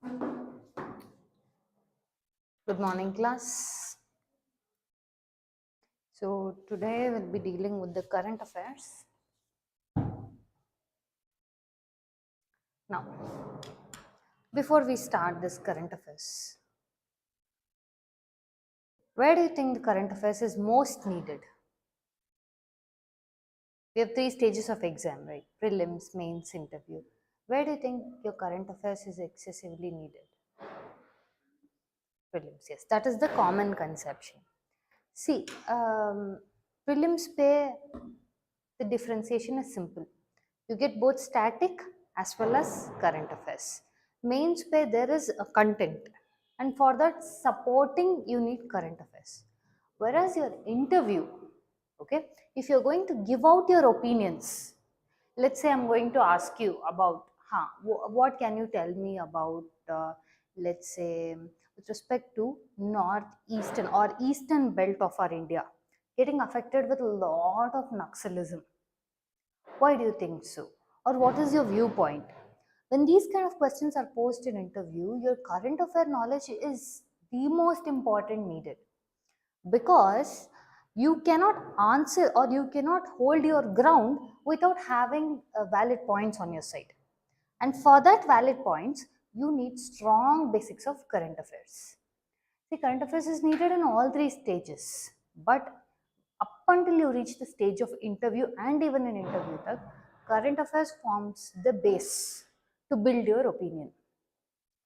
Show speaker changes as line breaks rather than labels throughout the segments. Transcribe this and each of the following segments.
Good morning, class. So today we'll be dealing with the current affairs. Now, before we start this current affairs, where do you think the current affairs is most needed? We have 3 stages of exam, right? Prelims, mains, interview. Where do you think your current affairs is excessively needed? Prelims, yes, that is the common conception. See, prelims pay, the differentiation is simple. You get both static as well as current affairs. Mains pay, there is a content, and for that supporting you need current affairs. Whereas your interview, okay, if you're going to give out your opinions, let's say I'm going to ask you about, what can you tell me about, let's say, with respect to northeastern or eastern belt of our India getting affected with a lot of Naxalism. Why do you think so? Or what is your viewpoint? When these kind of questions are posed in interview, your current affair knowledge is the most important needed, because you cannot answer or you cannot hold your ground without having valid points on your side. And for that valid points, you need strong basics of current affairs. See, current affairs is needed in all 3 stages, but up until you reach the stage of interview and even in interview, current affairs forms the base to build your opinion.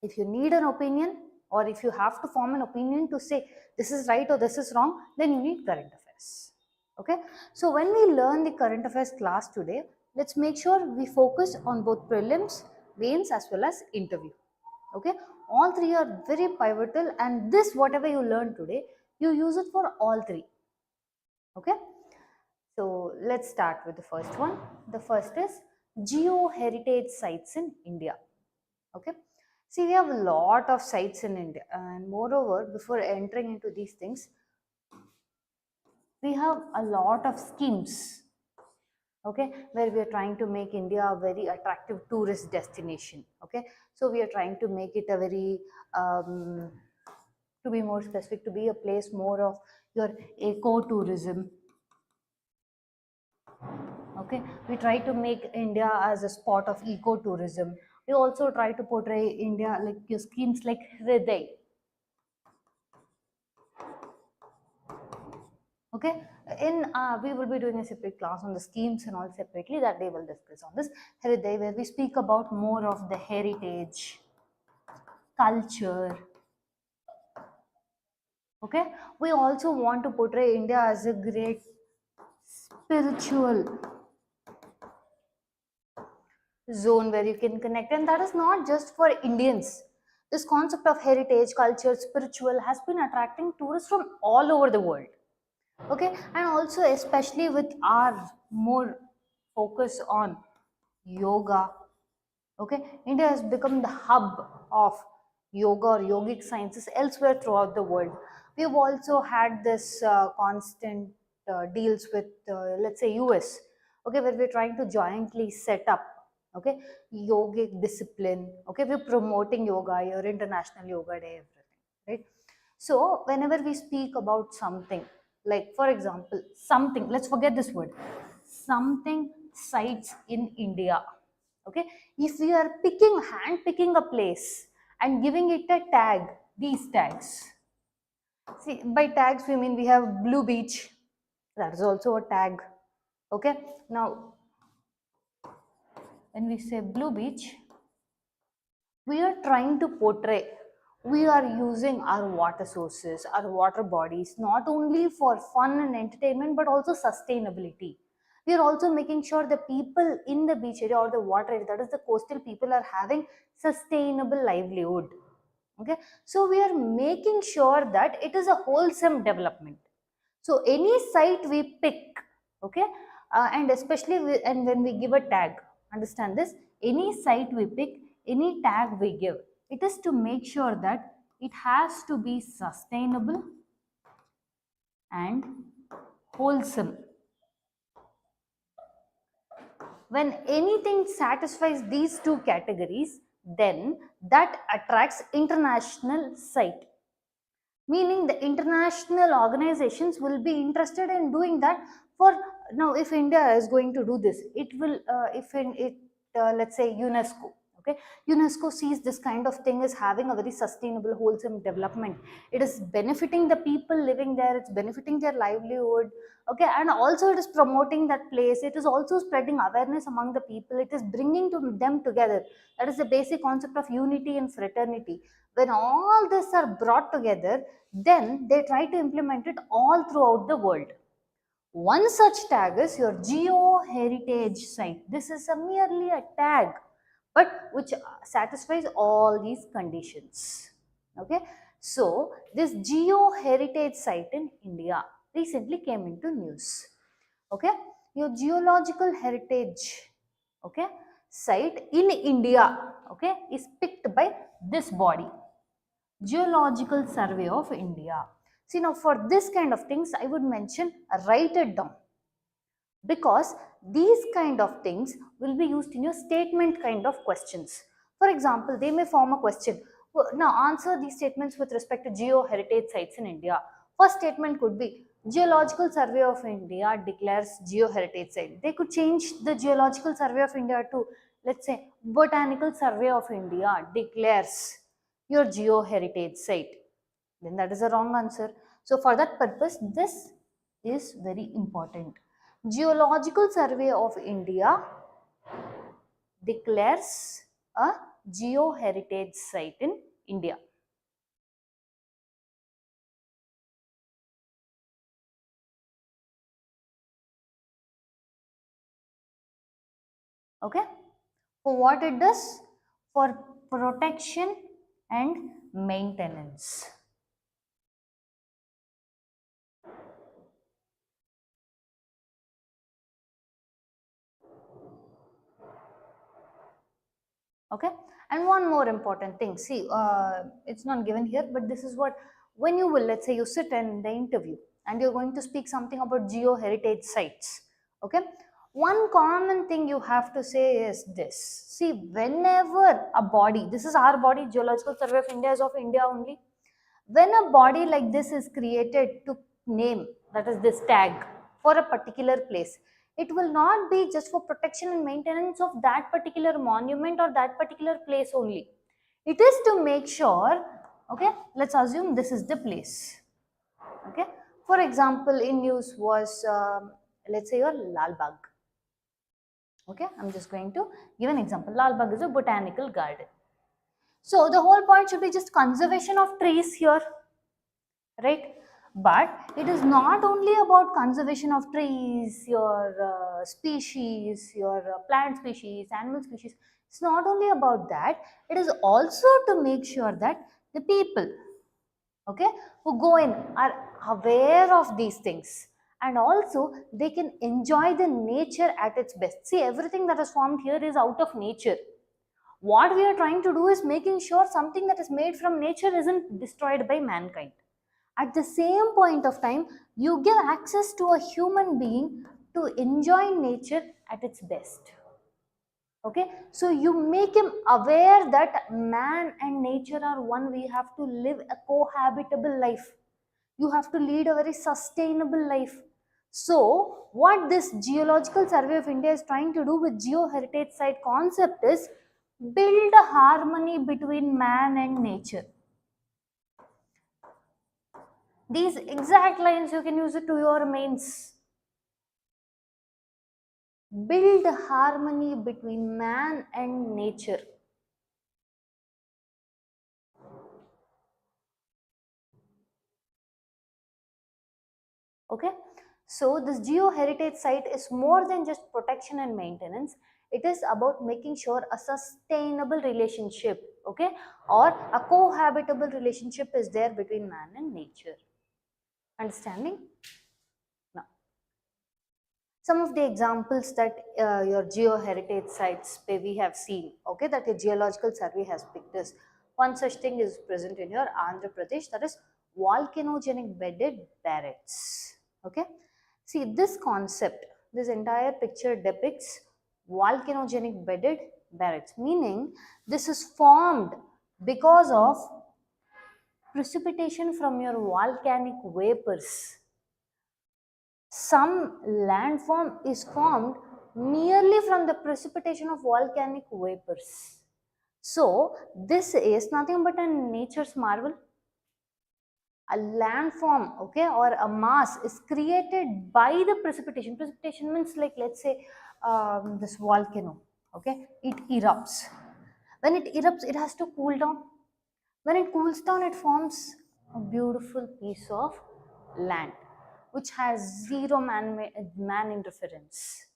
If you need an opinion, or if you have to form an opinion to say this is right or this is wrong, then you need current affairs. Okay, so when we learn the current affairs class today, let's make sure we focus on both prelims, mains as well as interview. Okay, all 3 are very pivotal, and this whatever you learn today, you use it for all 3. Okay, so let's start with the first one. The first is geo heritage sites in India. Okay, see, we have a lot of sites in India, and moreover, before entering into these things, we have a lot of schemes, okay, where we are trying to make India a very attractive tourist destination. Okay, so we are trying to make it a very, to be more specific, to be a place more of your eco-tourism. Okay, we try to make India as a spot of eco-tourism. We also try to portray India like your schemes like Hriday. Okay, in we will be doing a separate class on the schemes and all separately. That day we'll discuss on this Hriday, where we speak about more of the heritage, culture. Okay, we also want to portray India as a great spiritual zone where you can connect, and that is not just for Indians. This concept of heritage, culture, spiritual has been attracting tourists from all over the world. Okay, and also especially with our more focus on yoga. Okay, India has become the hub of yoga or yogic sciences elsewhere throughout the world. We have also had this constant deals with, let's say, US. Okay, where we're trying to jointly set up, okay, yogic discipline. Okay, we're promoting yoga, your International Yoga Day, everything, right? So whenever we speak about something, like for example, something, let's forget this word, something sites in India. Okay, if we are hand picking a place and giving it a tag, these tags. See, by tags we mean we have Blue Beach, that is also a tag. Okay, now when we say Blue Beach, we are trying to portray, we are using our water sources, our water bodies, not only for fun and entertainment but also sustainability. We are also making sure the people in the beach area or the water area, that is the coastal people, are having sustainable livelihood. Okay, so we are making sure that it is a wholesome development. So any site we pick, okay, and especially and when we give a tag, understand this, any site we pick, any tag we give, it is to make sure that it has to be sustainable and wholesome. When anything satisfies these 2 categories, then that attracts international sight, meaning the international organizations will be interested in doing that. For now, if India is going to do this, it will if in it let's say UNESCO, okay, UNESCO sees this kind of thing as having a very sustainable wholesome development. It is benefiting the people living there, it's benefiting their livelihood, okay, and also it is promoting that place, it is also spreading awareness among the people, it is bringing to them together. That is the basic concept of unity and fraternity. When all this are brought together, then they try to implement it all throughout the world. One such tag is your geo heritage site. This is merely a tag, but which satisfies all these conditions. Okay, so this geo heritage site in India recently came into news. Okay, your geological heritage, okay, site in India, okay, is picked by this body, Geological Survey of India. See, now for this kind of things, I would mention write it down, because these kind of things will be used in your statement kind of questions. For example, they may form a question. Now answer these statements with respect to geo heritage sites in India. First statement could be Geological Survey of India declares geo heritage site. They could change the Geological Survey of India to, let's say, Botanical Survey of India declares your geo heritage site. Then that is a wrong answer. So for that purpose, this is very important. Geological Survey of India declares a geo heritage site in India. Okay, for what it does? For protection and maintenance. Okay, and one more important thing, see, it's not given here, but this is what, when you will, let's say you sit in the interview and you're going to speak something about geo heritage sites. Okay, one common thing you have to say is this. See, whenever a body, this is our body, Geological Survey of India is of India only. When a body like this is created to name, that is this tag, for a particular place, it will not be just for protection and maintenance of that particular monument or that particular place only. It is to make sure, okay, let's assume this is the place. Okay, for example, in news was, let's say, your Lal Bagh. Okay, I'm just going to give an example. Lal Bagh is a botanical garden. So the whole point should be just conservation of trees here, right? But it is not only about conservation of trees, your species, your plant species, animal species. It's not only about that. It is also to make sure that the people, okay, who go in are aware of these things, and also they can enjoy the nature at its best. See, everything that is formed here is out of nature. What we are trying to do is making sure something that is made from nature isn't destroyed by mankind. At the same point of time, you give access to a human being to enjoy nature at its best. Okay, so you make him aware that man and nature are one. We have to live a cohabitable life. You have to lead a very sustainable life. So what this Geological Survey of India is trying to do with geo heritage site concept is build a harmony between man and nature. These exact lines you can use it to your mains. Build harmony between man and nature. Okay, so this geo heritage site is more than just protection and maintenance. It is about making sure a sustainable relationship, okay, or a cohabitable relationship is there between man and nature. Understanding? Now, some of the examples that your geo heritage sites we have seen, okay, that your geological survey has picked is, one such thing is present in your Andhra Pradesh, that is volcanogenic bedded barrettes. Okay, see this concept, this entire picture depicts volcanogenic bedded barytes, meaning this is formed because of precipitation from your volcanic vapors. Some landform is formed merely from the precipitation of volcanic vapors. So this is nothing but a nature's marvel. A landform, okay, or a mass is created by the precipitation. Precipitation means, like, let's say this volcano, okay, it erupts. When it erupts, it has to cool down. When it cools down, it forms a beautiful piece of land which has zero man interference.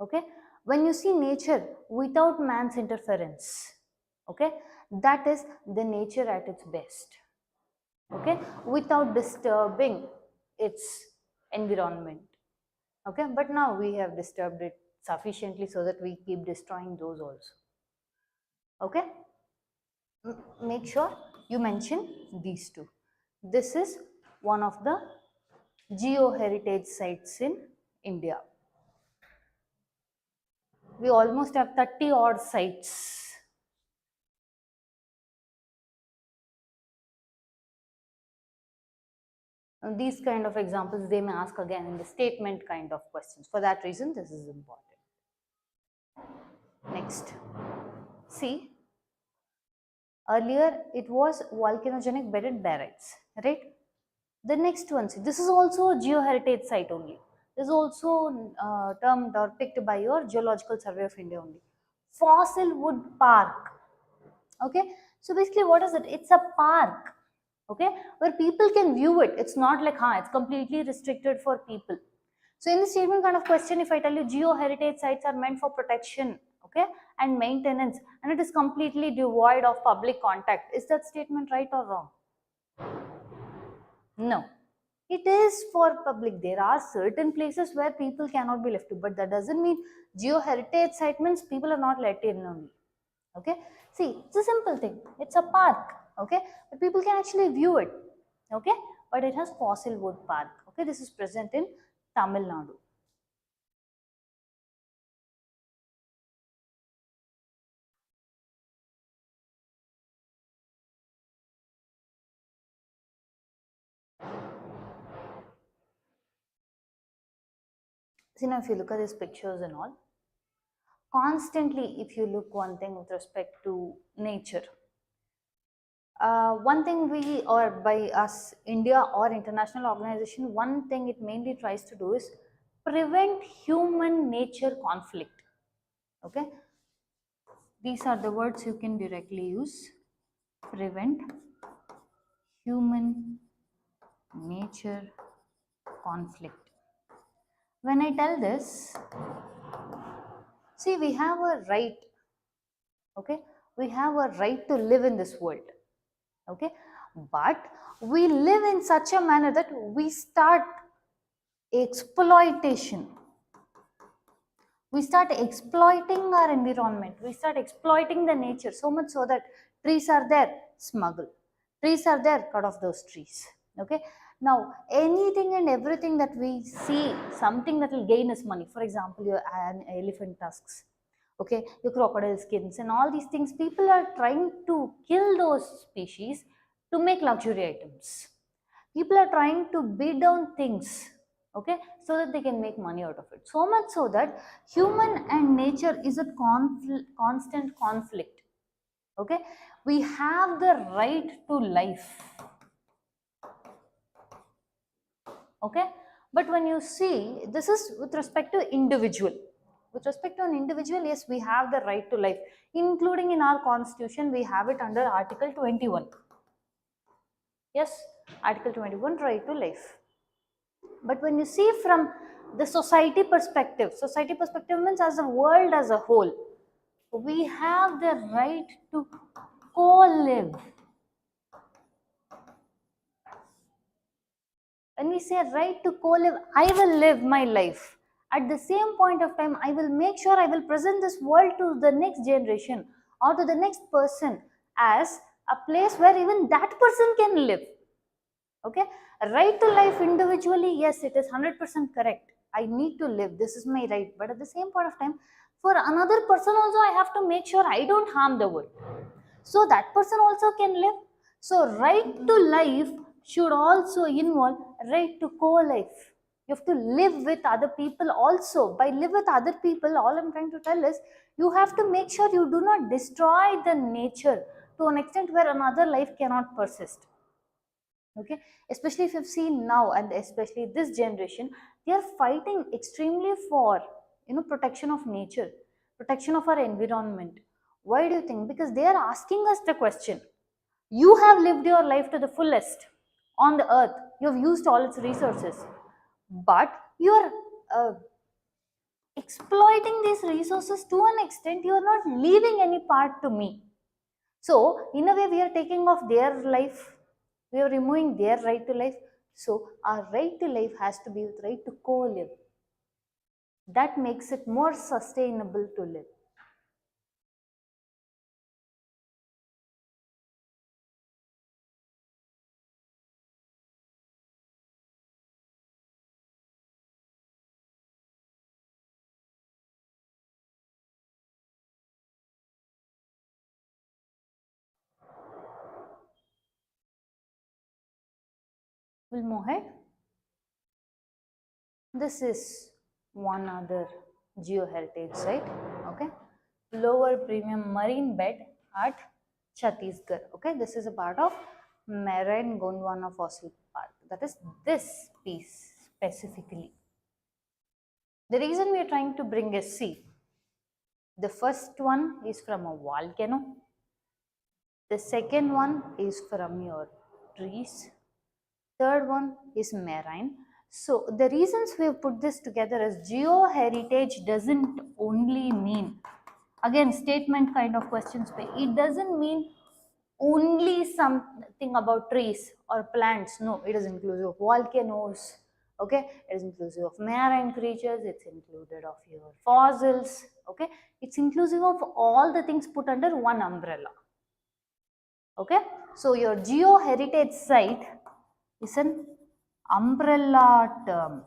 Okay, when you see nature without man's interference, okay, that is the nature at its best. Okay, without disturbing its environment. Okay, but now we have disturbed it sufficiently so that we keep destroying those also. Okay, make sure you mention these two. This is one of the geo-heritage sites in India. We almost have 30 odd sites. And these kind of examples they may ask again in the statement kind of questions. For that reason, this is important. Next, see, earlier it was volcanogenic bedded barytes, right? The next one, see, this is also a geo-heritage site only. This is also termed or picked by your Geological Survey of India only. Fossil Wood Park. Okay, so basically what is it? It's a park, okay, where people can view it. It's not like, it's completely restricted for people. So in the statement kind of question, if I tell you geo-heritage sites are meant for protection, okay, and maintenance, and it is completely devoid of public contact, is that statement right or wrong? No. It is for public. There are certain places where people cannot be left to, but that doesn't mean geo-heritage site means people are not let in only. Okay, see, it's a simple thing. It's a park, okay, but people can actually view it, okay, but it has fossil wood park. Okay, this is present in Tamil Nadu. See, now if you look at these pictures and all, constantly if you look one thing with respect to nature, one thing we, or by us, India or international organization, one thing it mainly tries to do is prevent human nature conflict. Okay, these are the words you can directly use: prevent human nature conflict. When I tell this, see, we have a right, okay, we have a right to live in this world, okay, but we live in such a manner that we start exploitation. We start exploiting our environment. We start exploiting the nature so much so that trees are there, smuggle. Trees are there, cut off those trees. Okay. Now, anything and everything that we see, something that will gain us money. For example, your elephant tusks, okay, your crocodile skins, and all these things. People are trying to kill those species to make luxury items. People are trying to beat down things, okay, so that they can make money out of it. So much so that human and nature is a constant conflict. Okay, we have the right to life. Okay, but when you see, this is with respect to individual. With respect to an individual, yes, we have the right to life, including in our constitution, we have it under Article 21. Yes, Article 21, right to life. But when you see from the society perspective means as a world as a whole, we have the right to co-live. When we say right to co-live, I will live my life. At the same point of time, I will make sure I will present this world to the next generation or to the next person as a place where even that person can live. Okay, right to life individually, yes, it is 100% correct. I need to live, this is my right. But at the same point of time, For another person also, I have to make sure I don't harm the world. So that person also can live. So right to life should also involve right to co-life. You have to live with other people also. By live with other people, all I'm trying to tell is you have to make sure you do not destroy the nature to an extent where another life cannot persist. Okay, especially if you've seen now, and especially this generation, they are fighting extremely for protection of nature, protection of our environment. Why do you think? Because they are asking us the question, you have lived your life to the fullest on the earth, you have used all its resources, but you are exploiting these resources to an extent, you are not leaving any part to me. So, in a way, we are taking off their life, we are removing their right to life. So, our right to life has to be with right to co-live. That makes it more sustainable to live. We'll move ahead. This is one other geoheritage site. Okay, lower premium marine bed at Chhattisgarh. Okay, this is a part of Marine Gondwana Fossil Park. That is this piece specifically. The reason we are trying to bring is, see, the first one is from a volcano. The second one is from your trees. Third one is marine. So the reasons we have put this together is geoheritage doesn't only mean, again statement kind of questions, but it doesn't mean only something about trees or plants. No, it is inclusive of volcanoes. Okay, it is inclusive of marine creatures, it's included of your fossils. Okay, it's inclusive of all the things put under one umbrella. Okay, so your geoheritage site is an umbrella term.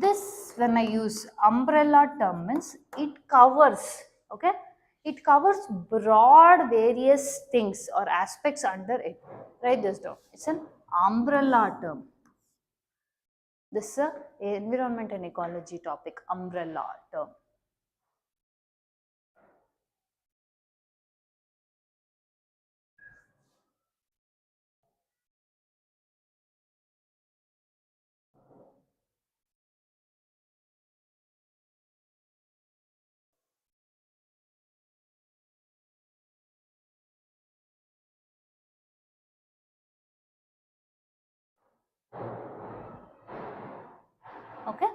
This, when I use umbrella term, means it covers, okay, it covers broad various things or aspects under it. Write this down. It's an umbrella term. This is a environment and ecology topic, umbrella term. Okay.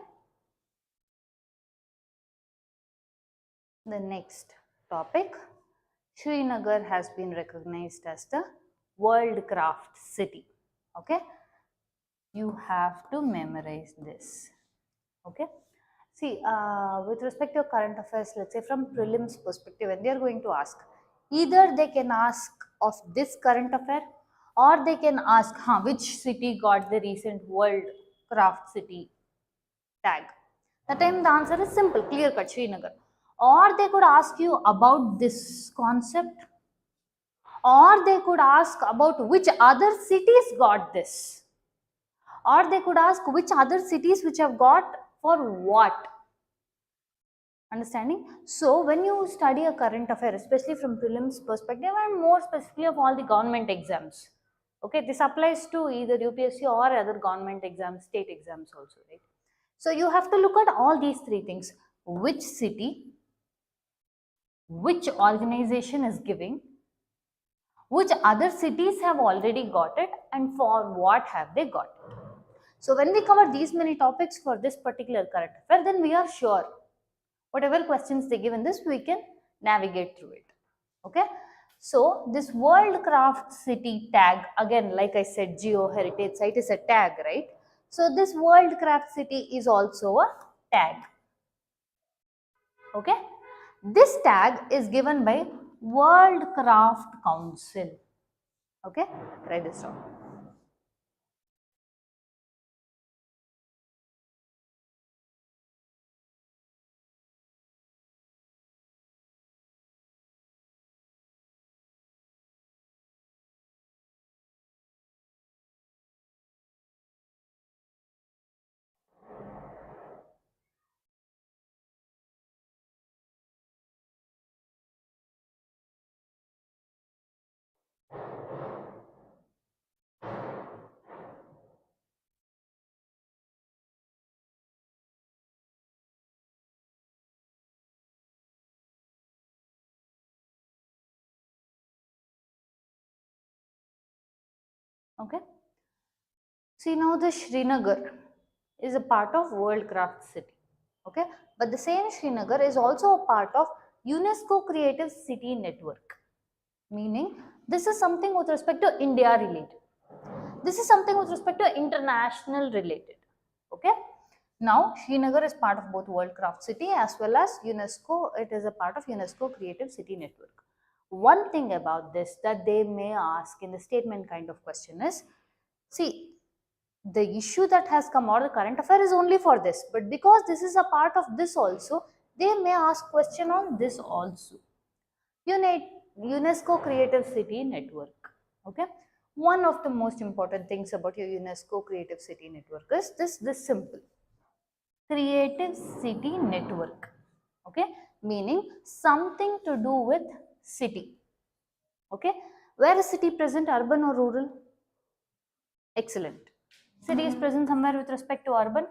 The next topic, Srinagar has been recognized as the World Craft City. Okay, you have to memorize this. Okay, see, with respect to current affairs, let's say from prelims perspective, when they are going to ask, either they can ask of this current affair, or they can ask, which city got the recent World Craft City tag. That time the answer is simple, clear cut, Srinagar. Or they could ask you about this concept, or they could ask about which other cities got this, or they could ask which other cities which have got for what. Understanding? So when you study a current affair, especially from prelims perspective and more specifically of all the government exams, okay, this applies to either UPSC or other government exams, state exams also, right? So you have to look at all these three things: which city, which organization is giving, which other cities have already got it, and for what have they got it. So when we cover these many topics for this particular current affair, then we are sure whatever questions they give in this, we can navigate through it. Okay, so this World Craft City tag, again, like I said, geo heritage site is a tag, right? So this World Craft City is also a tag. Okay, this tag is given by World Craft Council. Okay, write this down. Okay. See, now the Srinagar is a part of World Craft City. Okay. But the same Srinagar is also a part of UNESCO Creative City Network. Meaning, this is something with respect to India related. This is something with respect to international related. Okay. Now, Srinagar is part of both World Craft City as well as UNESCO. It is a part of UNESCO Creative City Network. One thing about this that they may ask in the statement kind of question is, see, the issue that has come out of the current affair is only for this, but because this is a part of this also, they may ask question on this also. UNESCO Creative City Network. Okay. One of the most important things about your UNESCO Creative City Network is this simple. Creative City Network. Okay. Meaning something to do with city. Okay. Where is city present, urban or rural? Excellent. City is present somewhere with respect to urban.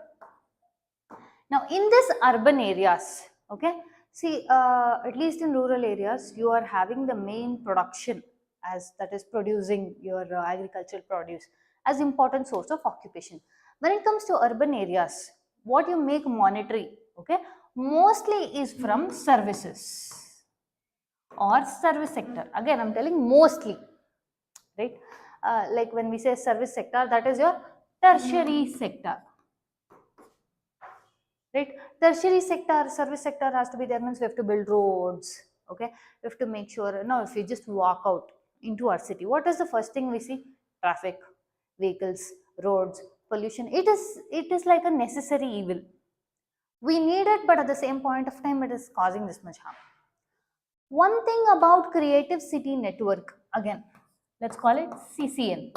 Now, in this urban areas, okay, see, at least in rural areas, you are having the main production as that is producing your agricultural produce as important source of occupation. When it comes to urban areas, what you make monetary, okay, mostly is from services or service sector. Again, I'm telling mostly, right? Like when we say service sector, that is your tertiary sector. Right? Tertiary sector, service sector has to be there, means we have to build roads, okay? We have to make sure, no, if you just walk out into our city, what is the first thing we see? Traffic, vehicles, roads, pollution. It is like a necessary evil. We need it, but at the same point of time, it is causing this much harm. One thing about Creative City Network, again, let's call it CCN.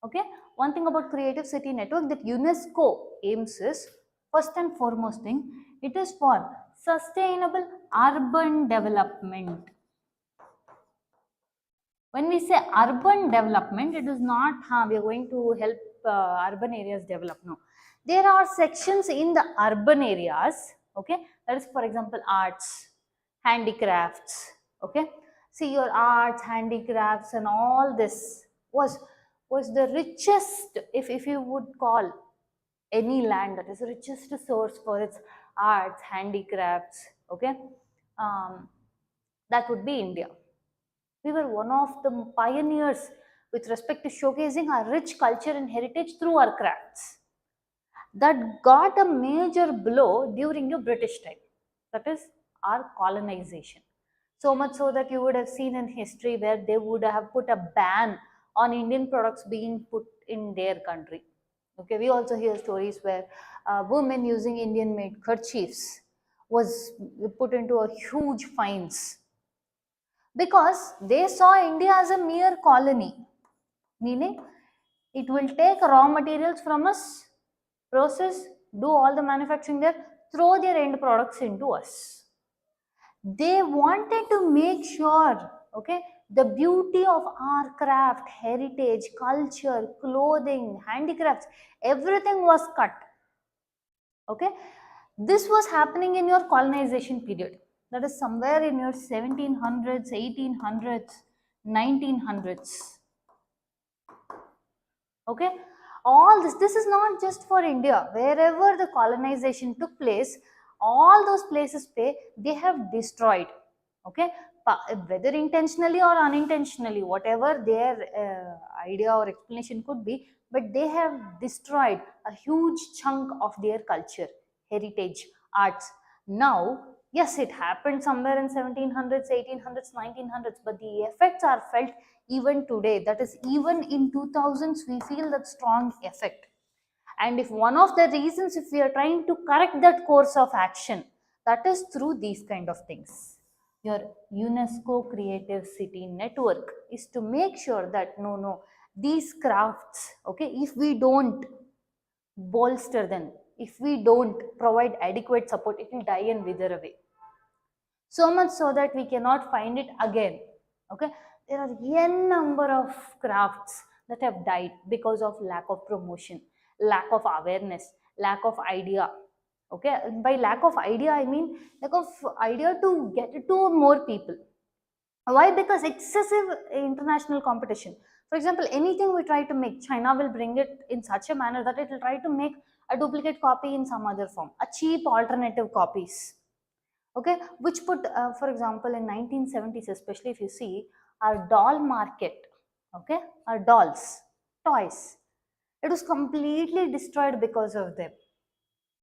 Okay, one thing about Creative City Network that UNESCO aims is, first and foremost thing, it is for sustainable urban development. When we say urban development, it is not we are going to help urban areas develop. No, there are sections in the urban areas. Okay, that is for example arts, handicrafts. Okay, see your arts, handicrafts, and all this was the richest, if you would call any land that is the richest source for its arts, handicrafts. Okay, that would be India. We were one of the pioneers with respect to showcasing our rich culture and heritage through our crafts. That got a major blow during the British time, that is our colonization. So much so that you would have seen in history where they would have put a ban on Indian products being put in their country. Okay, we also hear stories where women using Indian made kerchiefs was put into a huge fines because they saw India as a mere colony, meaning it will take raw materials from us, process, do all the manufacturing there, throw their end products into us. They wanted to make sure, okay, the beauty of our craft, heritage, culture, clothing, handicrafts, everything was cut. Okay, this was happening in your colonization period. That is somewhere in your 1700s, 1800s, 1900s. Okay, all this is not just for India. Wherever the colonization took place, all those places they have destroyed. Okay, whether intentionally or unintentionally, whatever their idea or explanation could be, but they have destroyed a huge chunk of their culture, heritage, arts. Now, yes, it happened somewhere in 1700s, 1800s, 1900s, but the effects are felt even today. That is, even in 2000s, we feel that strong effect. And if one of the reasons, if we are trying to correct that course of action, that is through these kind of things. Your UNESCO Creative City Network is to make sure that no, these crafts, okay, if we don't bolster them, if we don't provide adequate support, it will die and wither away. So much so that we cannot find it again. Okay, there are n number of crafts that have died because of lack of promotion, lack of awareness, lack of idea. Okay, by lack of idea I mean lack of idea to get it to more people. Why? Because excessive international competition. For example, anything we try to make, China will bring it in such a manner that it will try to make a duplicate copy in some other form, a cheap alternative copies. Okay, which put, for example, in 1970s, especially if you see our doll market, okay, our dolls, toys, it was completely destroyed because of them.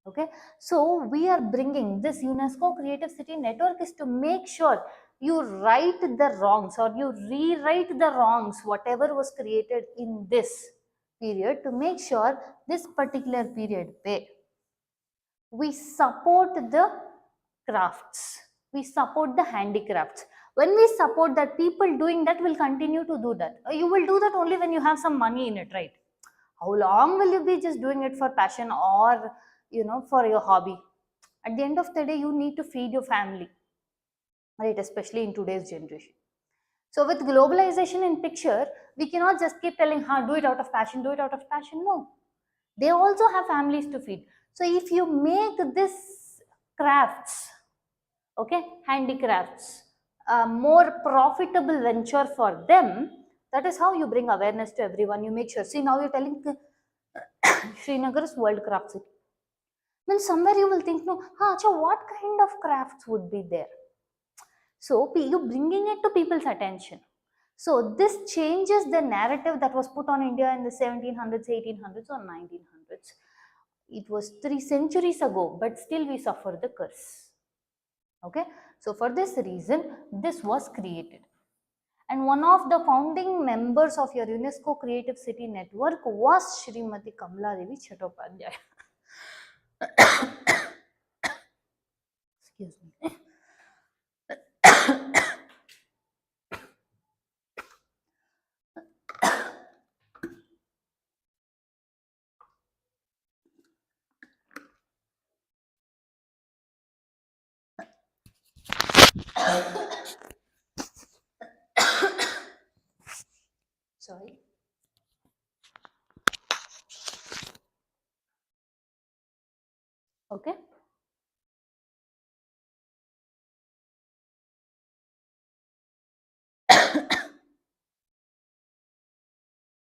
Okay, so we are bringing this UNESCO Creative City Network is to make sure you right the wrongs or you rewrite the wrongs, whatever was created in this period, to make sure this particular period we support the crafts, we support the handicrafts. When we support that, people doing that will continue to do that. You will do that only when you have some money in it, right? How long will you be just doing it for passion or for your hobby? At the end of the day, you need to feed your family, right? Especially in today's generation. So with globalization in picture, we cannot just keep telling, do it out of passion, do it out of passion. No, they also have families to feed. So if you make this crafts, okay, handicrafts, a more profitable venture for them, that is how you bring awareness to everyone. You make sure. See, now you're telling Srinagar is World Craft City. Then somewhere you will think, no, what kind of crafts would be there? So you bringing it to people's attention. So this changes the narrative that was put on India in the 1700s, 1800s or 1900s. It was 3 centuries ago, but still we suffer the curse. Okay, so for this reason, this was created. And one of the founding members of your UNESCO Creative City Network was Shrimati Kamala Devi Chattopadhyay. Excuse me. Sorry. Okay.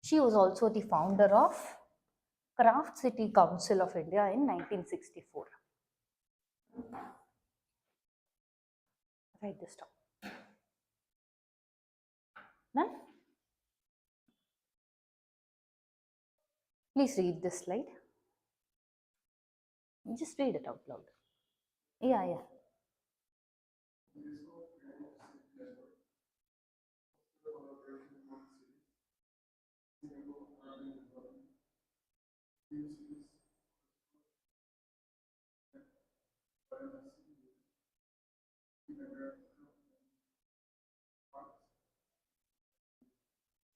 She was also the founder of Craft City Council of India in 1964. Write this down. Done? Please read this slide. Just read it out loud. Yeah.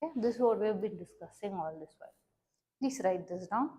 Okay, this is what we have been discussing all this while. Please write this down.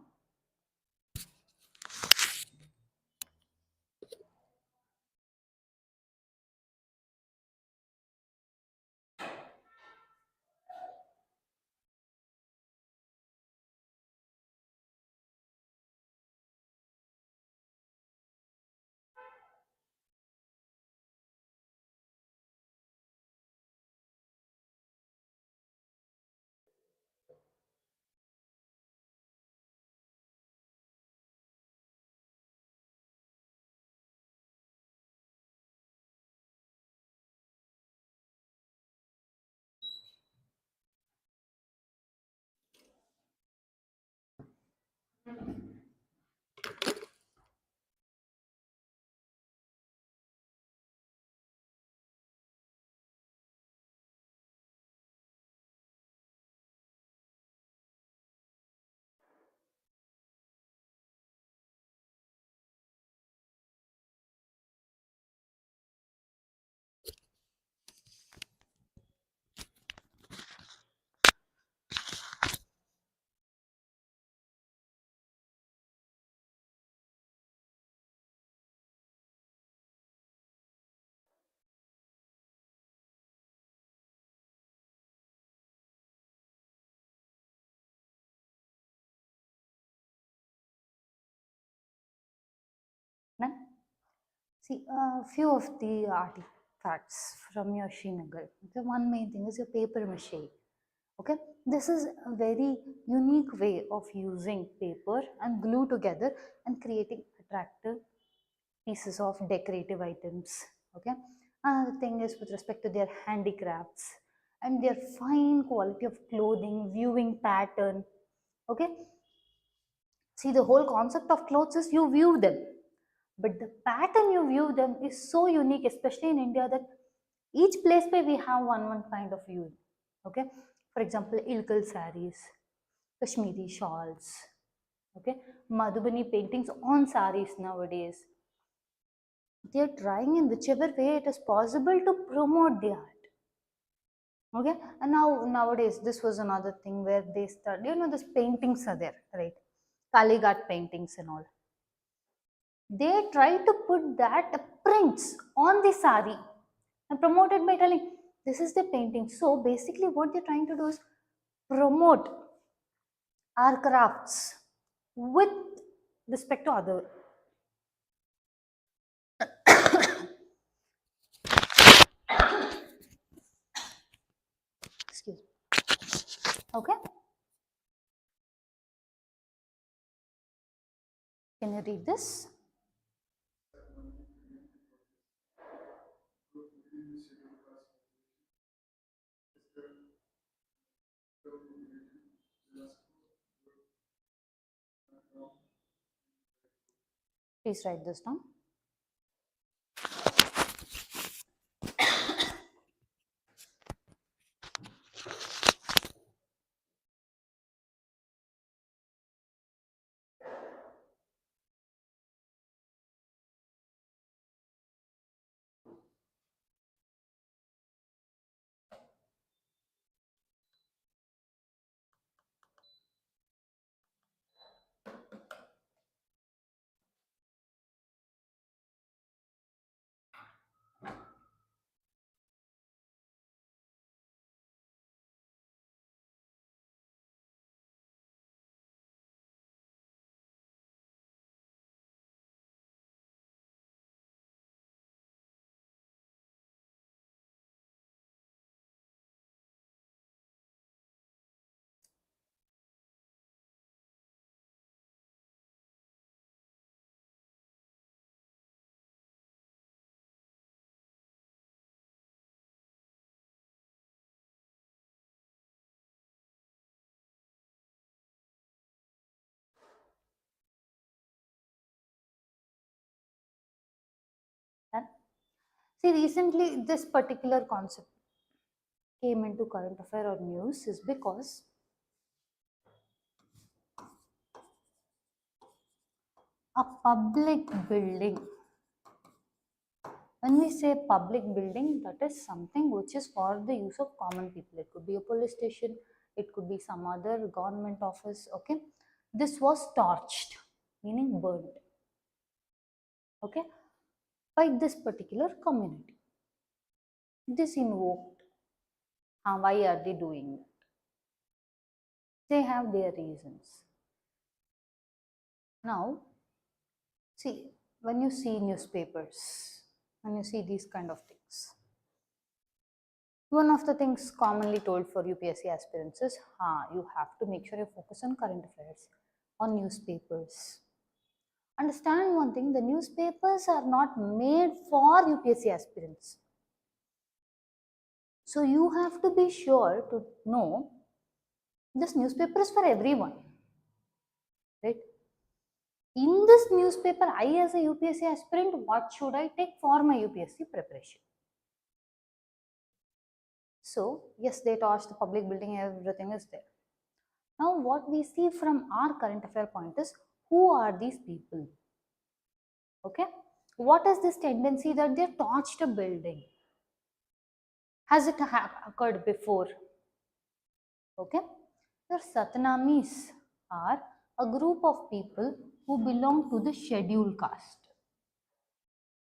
Done? See, a few of the artifacts from your Srinagar. The one main thing is your paper mache. Okay, this is a very unique way of using paper and glue together and creating attractive pieces of decorative items. Okay, another thing is with respect to their handicrafts and their fine quality of clothing, viewing pattern. Okay, see, the whole concept of clothes is you view them, but the pattern you view them is so unique, especially in India, that each place where we have one kind of view. Okay, for example, ilkal saris, Kashmiri shawls, okay, Madhubani paintings on saris nowadays. They are trying in whichever way it is possible to promote the art. Okay, and nowadays this was another thing where they start, this paintings are there, right? Kaligat paintings and all. They try to put that prints on the sari and promote it by telling this is the painting. So basically, what they're trying to do is promote our crafts with respect to other. Excuse me. Okay, can you read this? Please write this down. And see, recently this particular concept came into current affair or news is because a public building. When we say public building, that is something which is for the use of common people. It could be a police station, it could be some other government office. Okay, this was torched, meaning burned. Okay, by this particular community. This invoked. Why are they doing it? They have their reasons. Now, see, when you see newspapers, when you see these kind of things, one of the things commonly told for UPSC aspirants is, you have to make sure you focus on current affairs, on newspapers. Understand one thing, the newspapers are not made for UPSC aspirants. So you have to be sure to know this newspaper is for everyone, right? In this newspaper, I as a UPSC aspirant, what should I take for my UPSC preparation? So yes, they touched the public building, everything is there. Now what we see from our current affair point is, who are these people? Okay, what is this tendency that they torched a building? Has it occurred before? Okay, the Satnamis are a group of people who belong to the scheduled caste.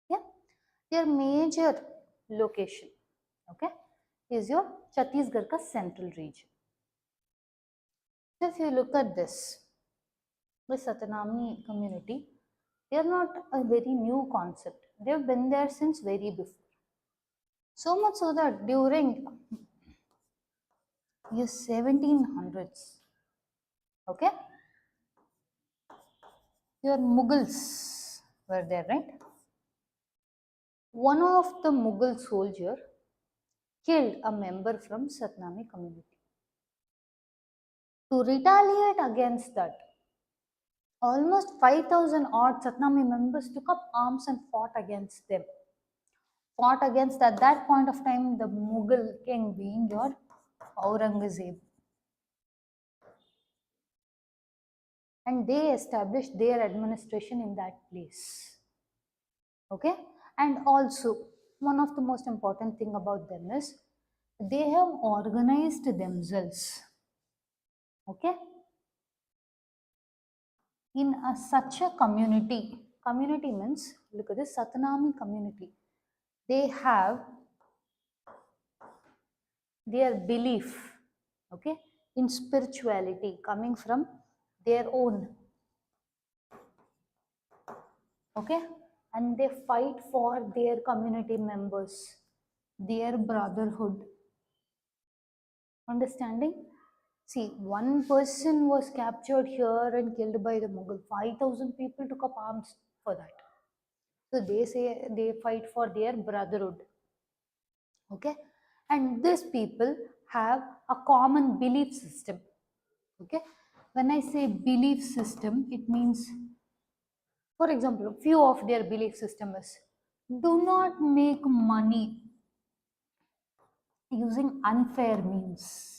Yeah, their major location, okay, is your Chhattisgarh ka central region. So if you look at this, the Satnami community, they are not a very new concept. They have been there since very before. So much so that during Yes, 1700s. Okay, your Mughals were there, right? One of the Mughal soldier killed a member from Satnami community. To retaliate against that, almost 5,000 odd Satnami members took up arms and fought against them. Fought against at that point of time the Mughal king being your Aurangzeb. And they established their administration in that place. Okay, and also one of the most important thing about them is they have organized themselves. Okay, in such a community means, look at this Satnami community, they have their belief, okay, in spirituality coming from their own, okay, and they fight for their community members, their brotherhood. Understanding? See, one person was captured here and killed by the Mughal, 5,000 people took up arms for that. So they say they fight for their brotherhood. Okay, and these people have a common belief system. Okay, when I say belief system, it means, for example, few of their belief system is do not make money using unfair means.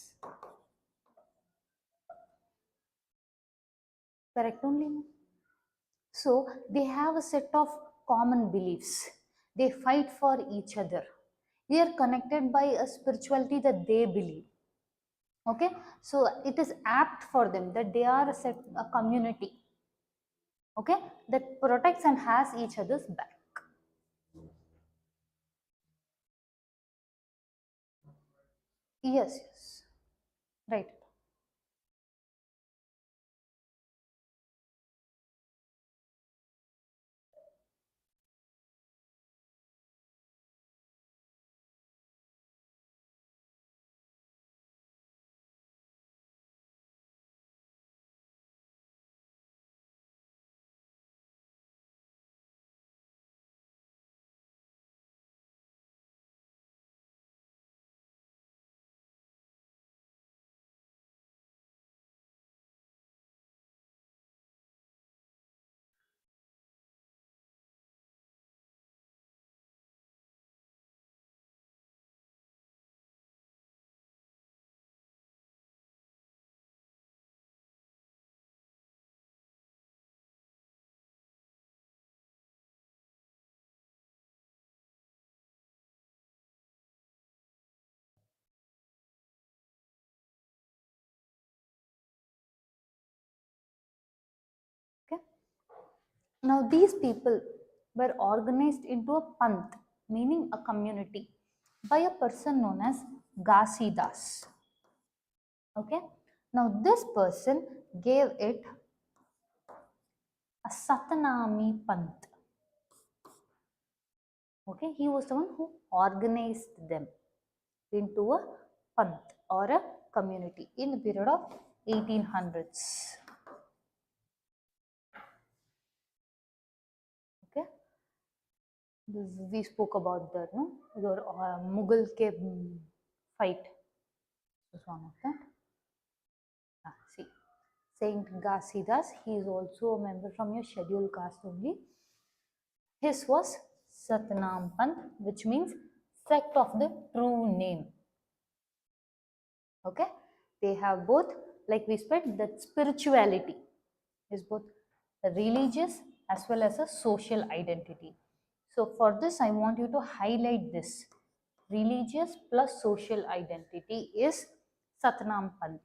Correct only? So they have a set of common beliefs, they fight for each other, they are connected by a spirituality that they believe. Okay, so it is apt for them that they are a community, okay, that protects and has each other's back. Yes, yes, right. Okay, now these people were organized into a panth, meaning a community, by a person known as Ghasidas. Okay, now this person gave it a Satanami panth. Okay, he was the one who organized them into a panth or a community in the period of 1800s. Okay, we spoke about the your Mughal ke fight was one of that. See, Saint Ghasidas, he is also a member from your scheduled caste only. His was Satnam Panth, which means sect of the true name. Okay, they have both, like we said, that spirituality is both religious as well as a social identity. So for this I want you to highlight this: religious plus social identity is Satnam Panth.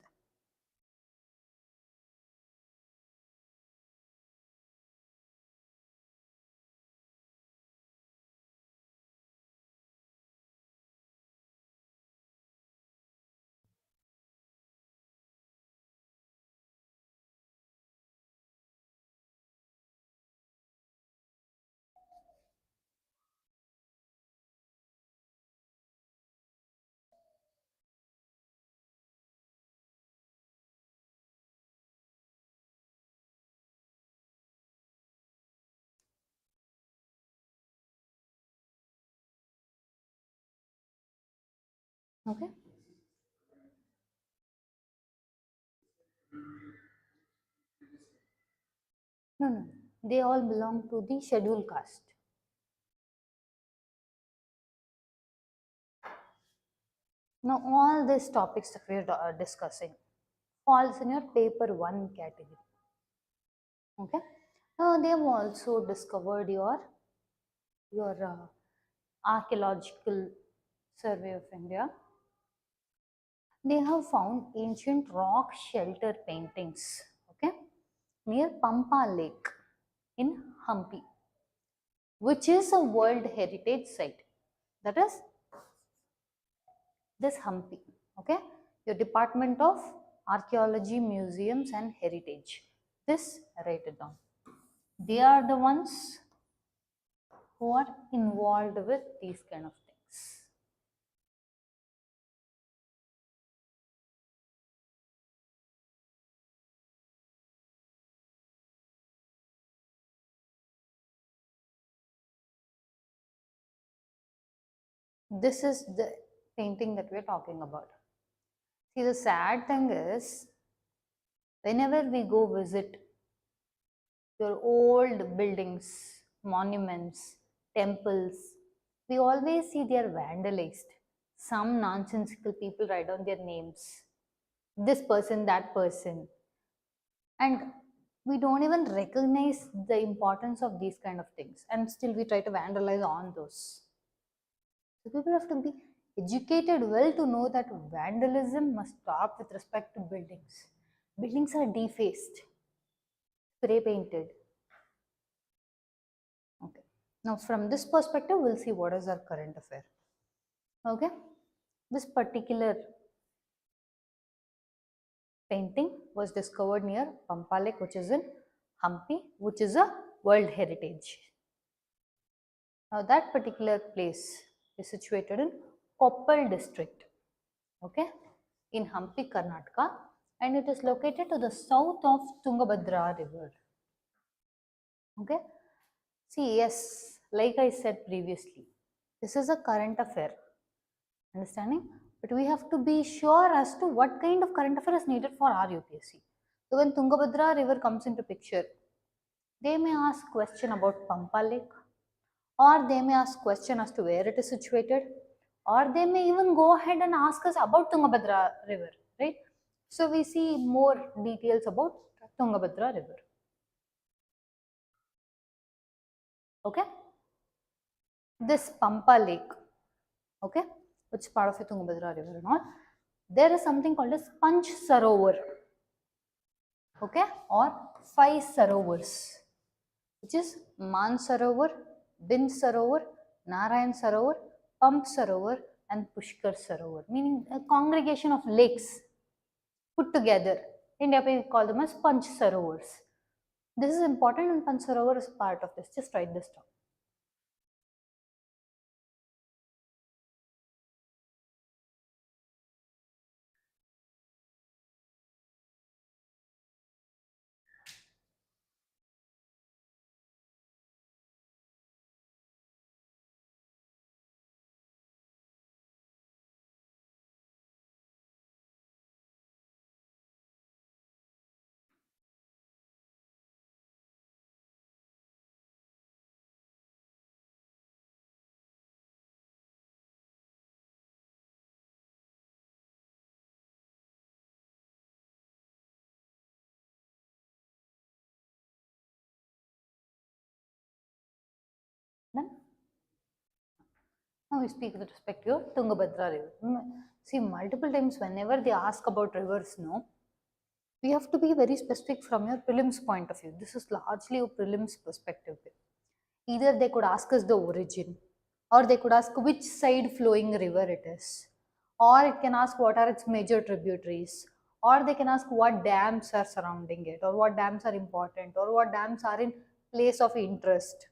Okay. No, no, they all belong to the scheduled caste. Now, all these topics that we are discussing falls in your paper 1 category. Okay. Now, they have also discovered your archaeological survey of India. They have found ancient rock shelter paintings, okay, near Pampa Lake in Hampi, which is a World Heritage Site. That is this Hampi, okay, your Department of Archaeology, Museums and Heritage. This, write it down. They are the ones who are involved with these kind of things. This is the painting that we are talking about. See, the sad thing is, whenever we go visit your old buildings, monuments, temples, we always see they are vandalized. Some nonsensical people write down their names, this person, that person, and we don't even recognize the importance of these kind of things, and still we try to vandalize on those. So people have to be educated well to know that vandalism must stop with respect to buildings. Buildings are defaced, spray painted. Okay. Now from this perspective, we'll see what is our current affair. Okay. This particular painting was discovered near Pampa Lake, which is in Hampi, which is a World Heritage. Now that particular place is situated in Koppal district, okay, in Hampi, Karnataka, and it is located to the south of Tungabhadra river. Okay. See, yes, like I said previously, this is a current affair. Understanding? But we have to be sure as to what kind of current affair is needed for our UPSC. So when Tungabhadra river comes into picture, they may ask question about Pampa Lake, or they may ask question as to where it is situated, or they may even go ahead and ask us about Tungabhadra river, right? So we see more details about Tungabhadra river. Okay, this Pampa Lake, okay, which is part of the Tungabhadra river and all, there is something called as Panch Sarovar, okay, or 5 Sarovars, which is Man Sarovar, Bin Sarovar, Narayan Sarovar, Pump Sarovar and Pushkar Sarovar, meaning a congregation of lakes put together. In India we call them as Panch Sarovars. This is important and Panch Sarovar is part of this. Just write this down. Then now we speak with respect to Tungabhadra river. See, multiple times whenever they ask about rivers, no, we have to be very specific from your prelims point of view. This is largely a prelims perspective. Either they could ask us the origin, or they could ask which side flowing river it is, or it can ask what are its major tributaries, or they can ask what dams are surrounding it, or what dams are important, or what dams are in place of interest.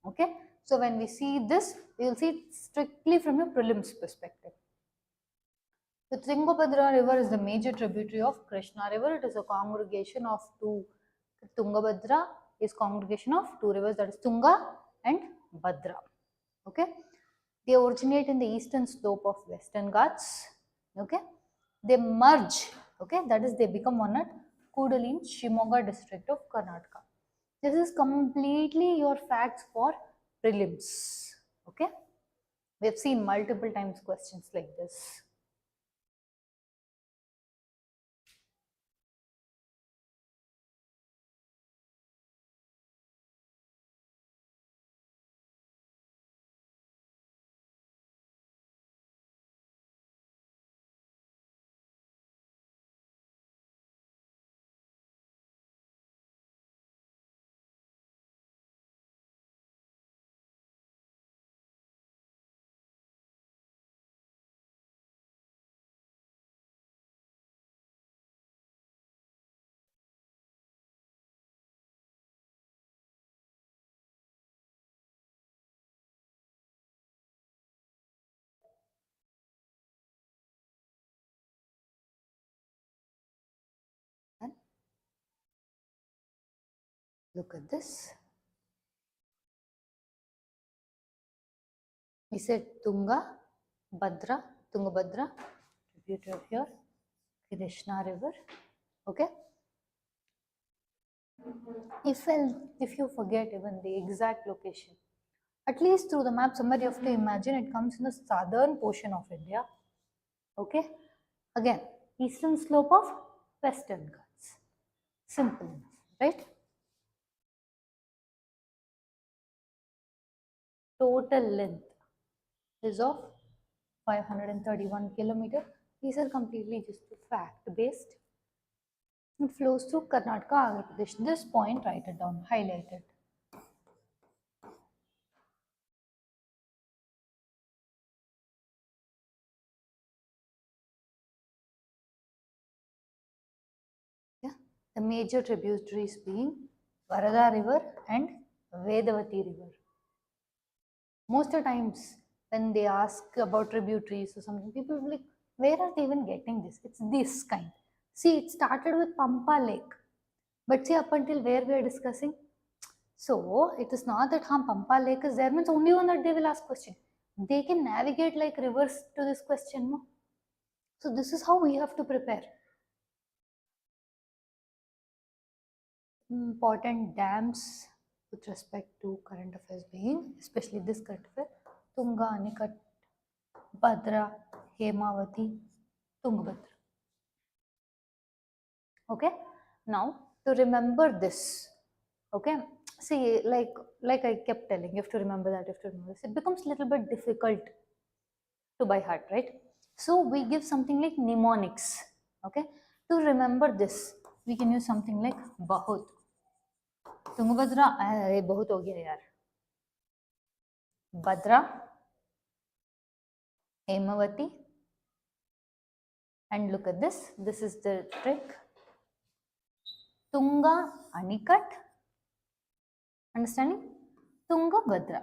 Okay, so when we see this, we will see it strictly from a prelims perspective. The Tungabhadra river is the major tributary of Krishna river. It is a congregation of two. Tungabhadra is congregation of two rivers, that is Tunga and Bhadra. Okay, they originate in the eastern slope of Western Ghats Okay, they merge. Okay, that is they become one at Kudal in Shimoga district of Karnataka. This is completely your facts for prelims. Okay, we have seen multiple times questions like this. And look at this. We said Tungabhadra, tributary of here, Krishna River. Okay. If you forget even the exact location, at least through the map, somebody have to imagine it comes in the southern portion of India. Okay. Again, eastern slope of Western Ghats. Simple enough, right? Total length is of 531 kilometer. These are completely just fact based. It flows through Karnataka, Andhra Pradesh. This point, write it down, highlight it. Yeah. The major tributaries being Varada River and Vedavati River. Most of the times when they ask about tributaries or something, people will be like, where are they even getting this? It's this kind. See, it started with Pampa Lake. But see, up until where we are discussing, so it is not that Pampa Lake is there, means only one that they will ask question. They can navigate like rivers to this question, no? So this is how we have to prepare. Important dams with respect to current affairs being, especially this current affair, Tunga, Anikat, Bhadra, Hemavati, Tungabhadra. Okay, now to remember this, okay, see, like I kept telling, you have to remember that, you have to remember this. It becomes a little bit difficult to by heart, right? So we give something like mnemonics. Okay, to remember this, we can use something like Bahut. Tungabhadra, अरे बहुत हो गया यार. Bhadra, Hemavati, and look at this. This is the trick. Tunga, Anikat. Understanding? Tungabhadra.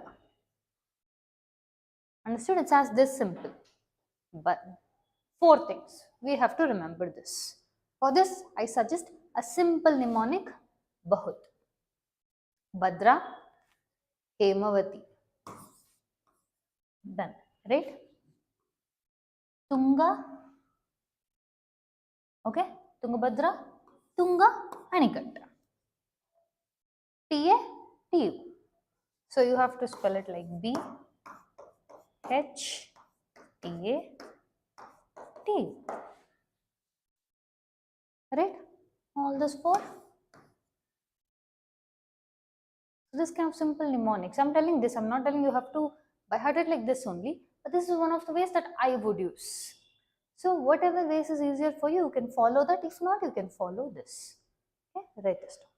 Understood? It's as this simple. But 4 things. We have to remember this. For this, I suggest a simple mnemonic, Bahut. Bhadra, Hemavati. Done. Right? Tunga. Okay? Tungabhadra. Tunga, Anikat. T-A, T-U. So you have to spell it like B, H, T-A, T-U. Right? All this 4. This kind of simple mnemonics. I'm telling this, I'm not telling you have to by heart it like this only, but this is one of the ways that I would use. So whatever ways is easier for you, you can follow that. If not, you can follow this. Okay, write this down.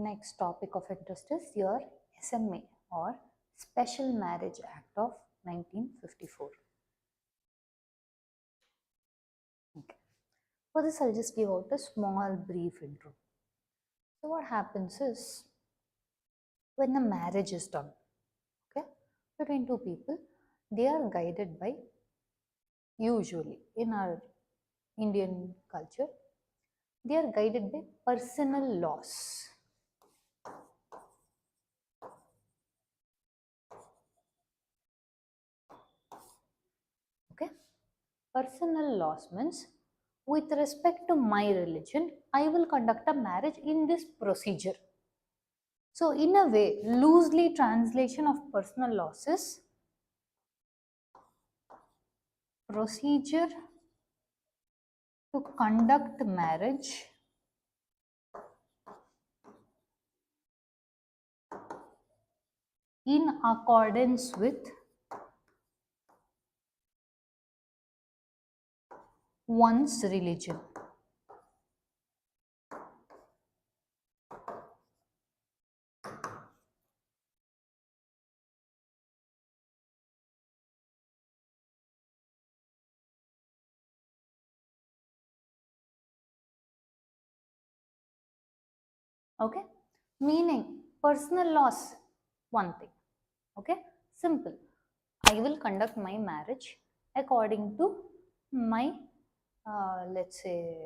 Next topic of interest is your SMA or Special Marriage Act of 1954. Okay. For this, I'll just give out a small brief intro. So what happens is, when a marriage is done, okay, between two people, they are guided by, usually in our Indian culture, they are guided by personal laws. Okay, personal laws means, with respect to my religion, I will conduct a marriage in this procedure. So in a way, loosely translation of personal laws is procedure to conduct marriage in accordance with one's religion. Okay, meaning personal laws, one thing. Okay, simple. I will conduct my marriage according to my let's say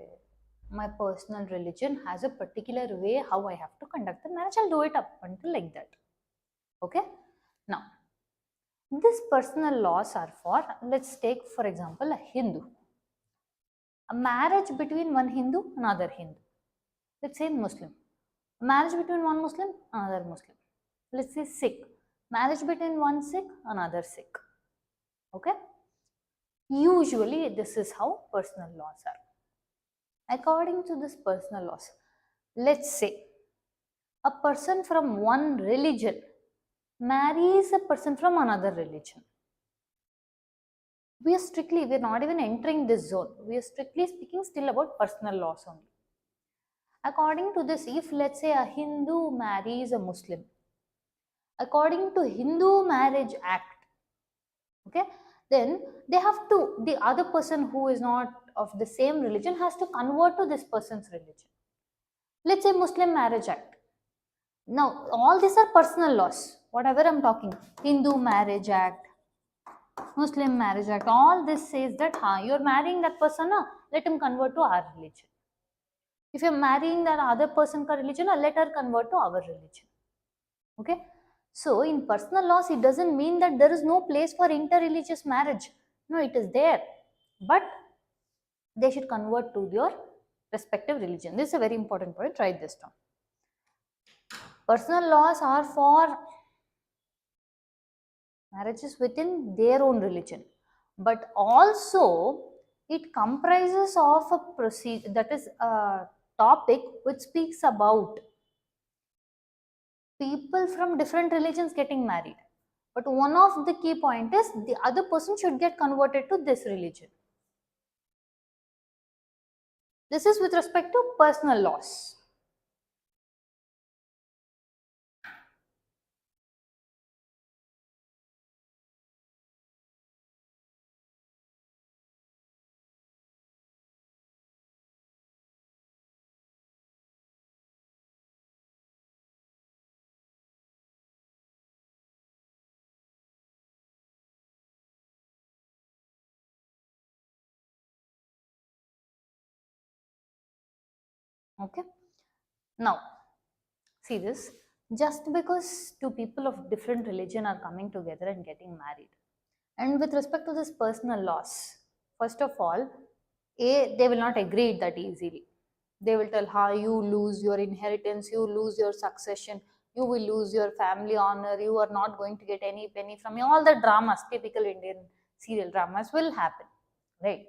my personal religion has a particular way how I have to conduct the marriage. I'll do it up until like that. Okay, now these personal laws are for, let's take for example a Hindu, a marriage between one Hindu, another Hindu. Let's say Muslim, marriage between one Muslim, another Muslim. Let's say Sikh, marriage between one Sikh, another Sikh. Okay, usually this is how personal laws are. According to this personal laws, let's say a person from one religion marries a person from another religion. We're not even entering this zone. We are strictly speaking still about personal laws only. According to this, if let's say a Hindu marries a Muslim, according to Hindu Marriage Act, okay, then they have to, the other person who is not of the same religion has to convert to this person's religion. Let's say Muslim Marriage Act. Now, all these are personal laws. Whatever I'm talking, Hindu Marriage Act, Muslim Marriage Act, all this says that you're marrying that person, let him convert to our religion. If you're marrying that other person ka religion, let her convert to our religion. Okay. So, in personal laws, it doesn't mean that there is no place for interreligious marriage. No, it is there. But they should convert to your respective religion. This is a very important point. Write this down. Personal laws are for marriages within their own religion, but also it comprises of a procedure, that is a topic which speaks about people from different religions getting married. But one of the key point is the other person should get converted to this religion. This is with respect to personal laws. Okay. Now, see this. Just because two people of different religion are coming together and getting married, and with respect to this personal laws, first of all, they will not agree that easily. They will tell how you lose your inheritance, you lose your succession, you will lose your family honor, you are not going to get any penny from me. All the dramas, typical Indian serial dramas will happen, right?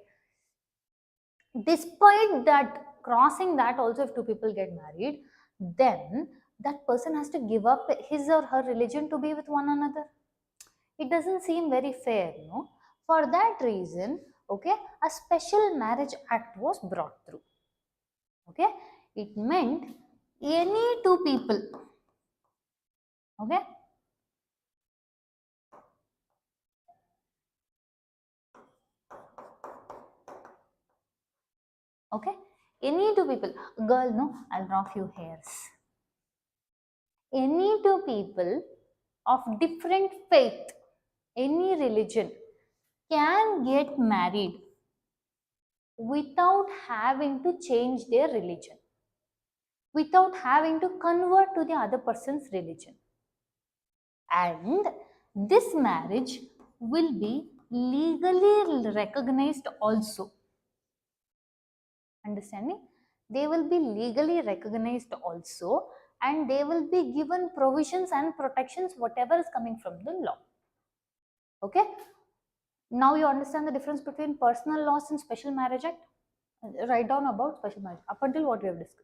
Despite that, crossing that also, if two people get married, then that person has to give up his or her religion to be with one another. It doesn't seem very fair, no? For that reason, okay, a special marriage act was brought through. Okay, it meant Any two people, okay, okay, any two people, girl, no, I'll draw few hairs. Any two people of different faith, any religion, can get married without having to change their religion, without having to convert to the other person's religion. And this marriage will be legally recognized also. Understanding? They will be legally recognized also, and they will be given provisions and protections whatever is coming from the law. Okay? Now you understand the difference between personal laws and special marriage act? Write down about special marriage up until what we have discussed.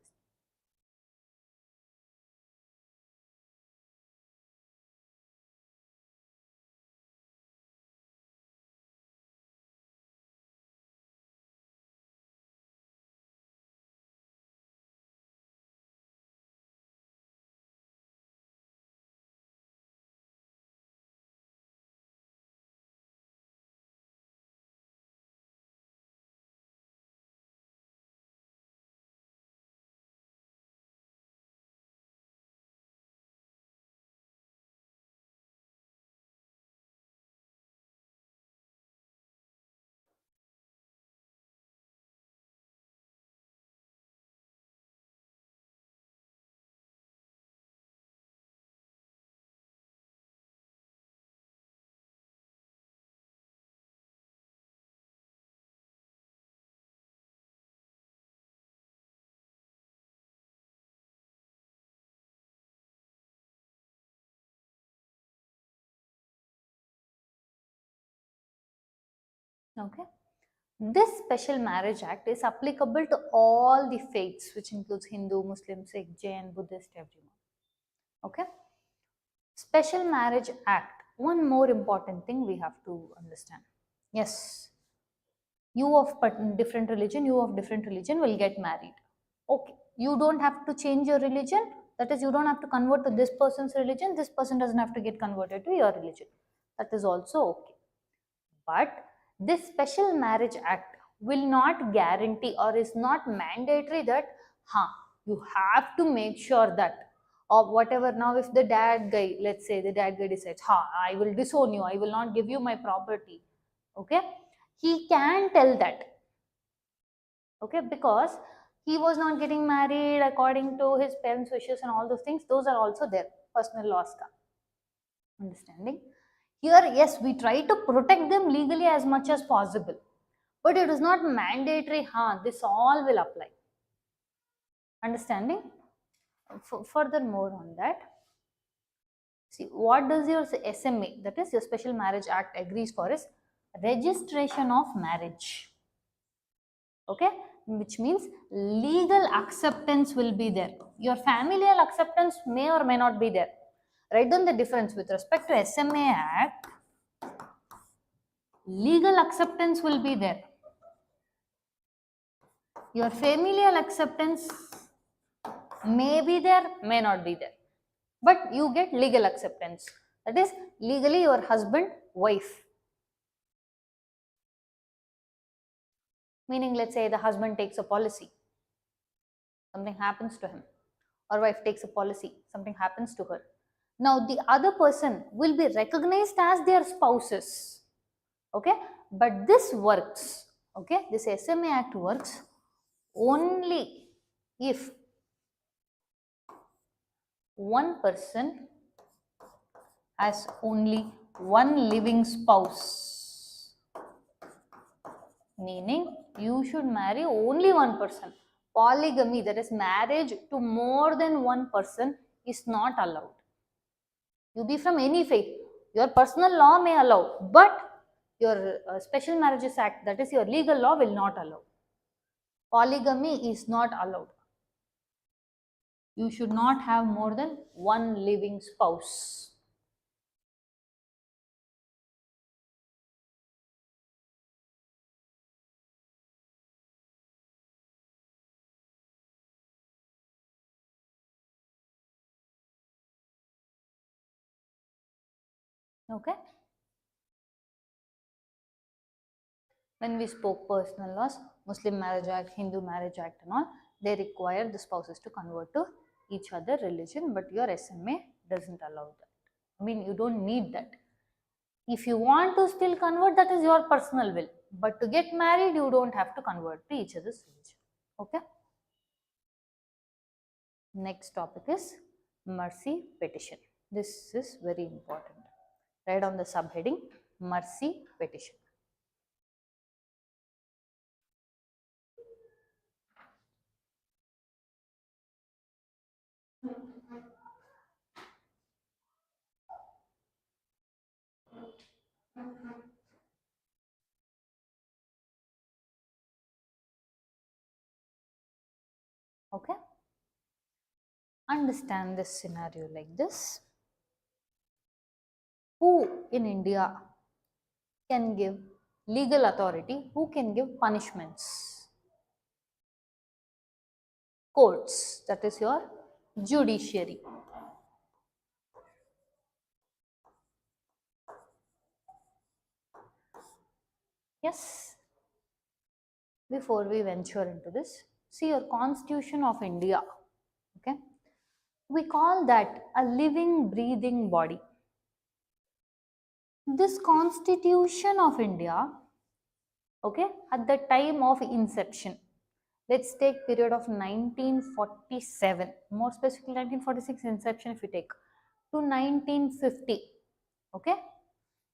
Okay? This special marriage act is applicable to all the faiths, which includes Hindu, Muslim, Sikh, Jain, Buddhist, everyone. Okay? Special marriage act. One more important thing we have to understand. Yes, you of different religion, you of different religion will get married. Okay, you don't have to change your religion. That is, you don't have to convert to this person's religion. This person doesn't have to get converted to your religion. That is also okay. But this special marriage act will not guarantee or is not mandatory that you have to make sure that, or whatever. Now if the dad guy, let's say the dad guy decides, I will disown you, I will not give you my property, okay, he can tell that, okay, because he was not getting married according to his parents' wishes and all those things. Those are also there, personal laws ka. Understanding? Here, yes, we try to protect them legally as much as possible, but it is not mandatory, this all will apply. Understanding? Furthermore on that, see, what does your SMA, that is your Special Marriage Act, agrees for is registration of marriage. Okay, which means legal acceptance will be there. Your familial acceptance may or may not be there. Write down the difference with respect to SMA Act. Legal acceptance will be there. Your familial acceptance may be there, may not be there. But you get legal acceptance. That is legally your husband, wife. Meaning, let's say the husband takes a policy, something happens to him, or wife takes a policy, something happens to her. Now the other person will be recognized as their spouses. Okay, but this works. Okay, this SMA Act works only if one person has only one living spouse. Meaning you should marry only one person. Polygamy, that is marriage to more than one person, is not allowed. You be from any faith, your personal law may allow, but your Special Marriages Act, that is your legal law, will not allow. Polygamy is not allowed. You should not have more than one living spouse. Okay. When we spoke personal laws, Muslim Marriage Act, Hindu Marriage Act and all, they require the spouses to convert to each other religion, but your SMA doesn't allow that. I mean, you don't need that. If you want to still convert, that is your personal will. But to get married, you don't have to convert to each other's religion. Okay. Next topic is mercy petition. This is very important. Right on the subheading, mercy petition. Okay. Understand this scenario like this. Who in India can give legal authority? Who can give punishments? Courts, that is your judiciary. Yes. Before we venture into this, see your Constitution of India. Okay. We call that a living, breathing body. This Constitution of India, okay, at the time of inception, let's take period of 1947, more specifically 1946 inception if you take, to 1950, okay,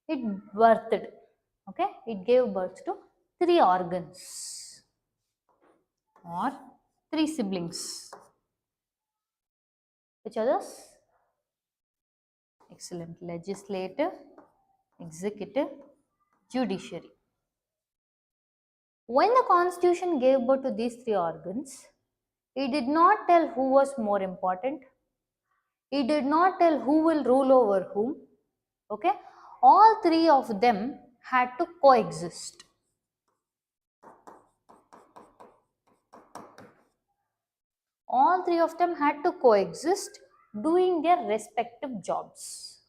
it birthed, okay, it gave birth to 3 organs or 3 siblings. Which are those? Excellent. Legislative, executive, judiciary. When the Constitution gave birth to these 3 organs, it did not tell who was more important. It did not tell who will rule over whom. Okay? All 3 of them had to coexist. All 3 of them had to coexist doing their respective jobs.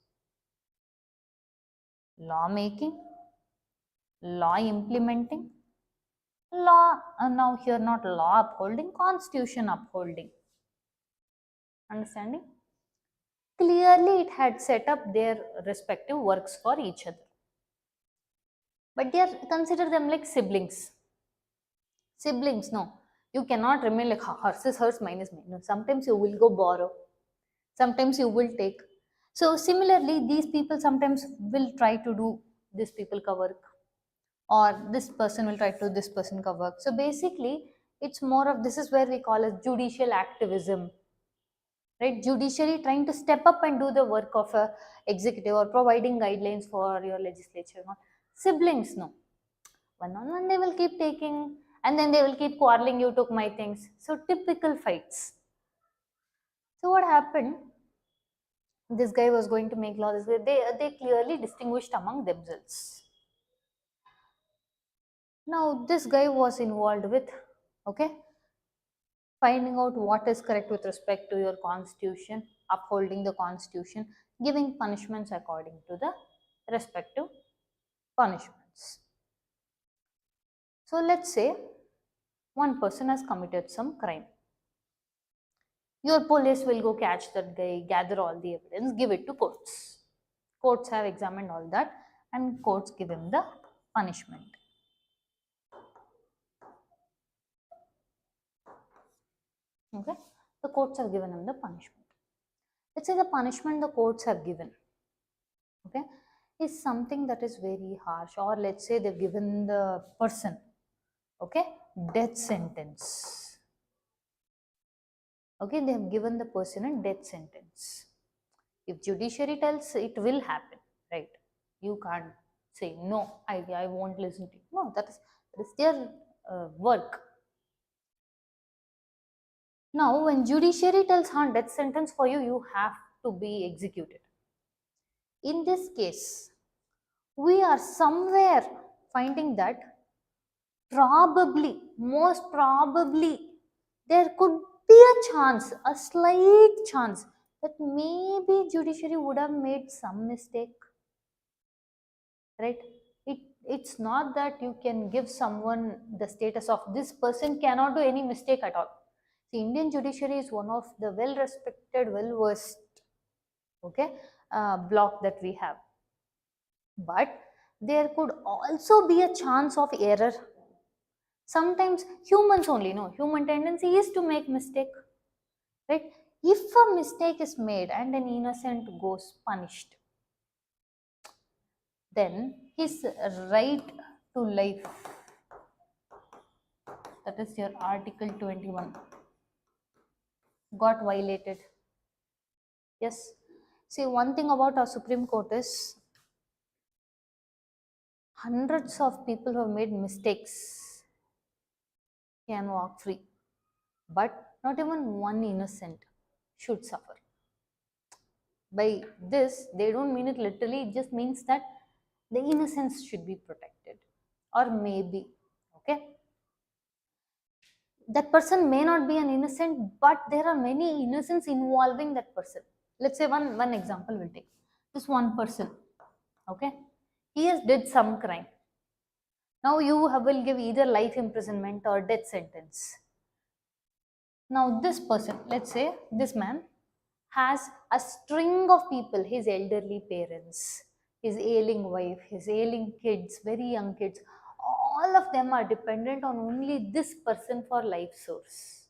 Law making, law implementing, law, now here not law upholding, constitution upholding. Understanding? Clearly it had set up their respective works for each other. But they are, consider them like siblings. Siblings, no. You cannot remain like hers is hers, mine is mine. No, sometimes you will go borrow. Sometimes you will take. So similarly, these people sometimes will try to do this people ka work, or this person will try to do this person ka work. So basically, it's more of, this is where we call as judicial activism, right? Judiciary trying to step up and do the work of a executive or providing guidelines for your legislature. Siblings, no. One on one they will keep taking, and then they will keep quarreling, you took my things. So typical fights. So what happened? This guy was going to make law. This guy, they clearly distinguished among themselves. Now this guy was involved with, okay, finding out what is correct with respect to your constitution, upholding the constitution, giving punishments according to the respective punishments. So let's say one person has committed some crime. Your police will go catch that guy, gather all the evidence, give it to courts. Courts have examined all that and courts give him the punishment. Okay, the courts have given him the punishment. Let's say the punishment the courts have given, okay, is something that is very harsh, or let's say they've given the person, okay, death sentence. Okay, they have given the person a death sentence. If judiciary tells it will happen, right? You can't say no, I won't listen to you. No, that is their work. Now, when judiciary tells death sentence for you, you have to be executed. In this case, we are somewhere finding that probably, most probably, there could be a chance, a slight chance, that maybe judiciary would have made some mistake. right? It's not that you can give someone the status of this person cannot do any mistake at all. The Indian judiciary is one of the well respected, well versed, okay, block that we have. But there could also be a chance of error. Sometimes humans only know, human tendency is to make mistake, right? If a mistake is made and an innocent goes punished, then his right to life, that is your article 21, got violated. Yes. See, one thing about our Supreme Court is hundreds of people who have made mistakes can walk free, but not even one innocent should suffer. By this, they don't mean it literally, it just means that the innocence should be protected. Or maybe, okay, that person may not be an innocent, but there are many innocents involving that person. Let's say one example we'll take. This one person, okay, he has did some crime. Now you will give either life imprisonment or death sentence. Now this person, let's say this man, has a string of people, his elderly parents, his ailing wife, his ailing kids, very young kids, all of them are dependent on only this person for life source.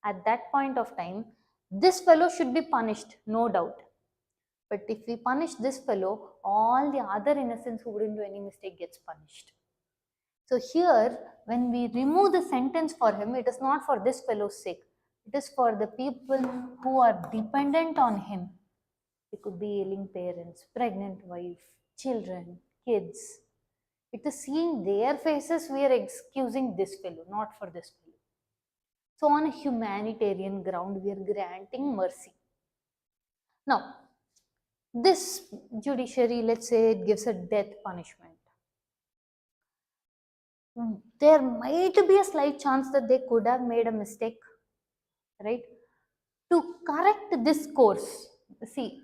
At that point of time, this fellow should be punished, no doubt. But if we punish this fellow, all the other innocents who wouldn't do any mistake gets punished. So here, when we remove the sentence for him, it is not for this fellow's sake. It is for the people who are dependent on him. It could be ailing parents, pregnant wife, children, kids. It is seeing their faces we are excusing this fellow, not for this fellow. So on a humanitarian ground, we are granting mercy. Now, this judiciary, let's say it gives a death punishment. There might be a slight chance that they could have made a mistake, right? To correct this course, see,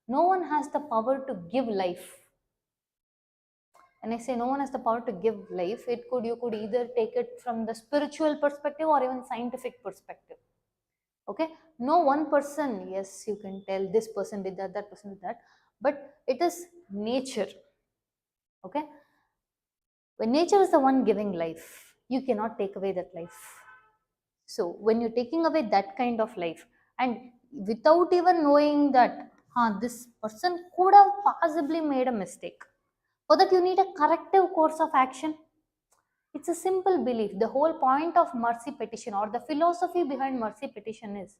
no one has the power to give life. And I say no one has the power to give life, you could either take it from the spiritual perspective or even scientific perspective. Okay, no one person, yes, you can tell this person did that, that person did that, but it is nature. Okay, when nature is the one giving life, you cannot take away that life. So when you're taking away that kind of life, and without even knowing that this person could have possibly made a mistake, for that you need a corrective course of action. It's a simple belief. The whole point of mercy petition, or the philosophy behind mercy petition, is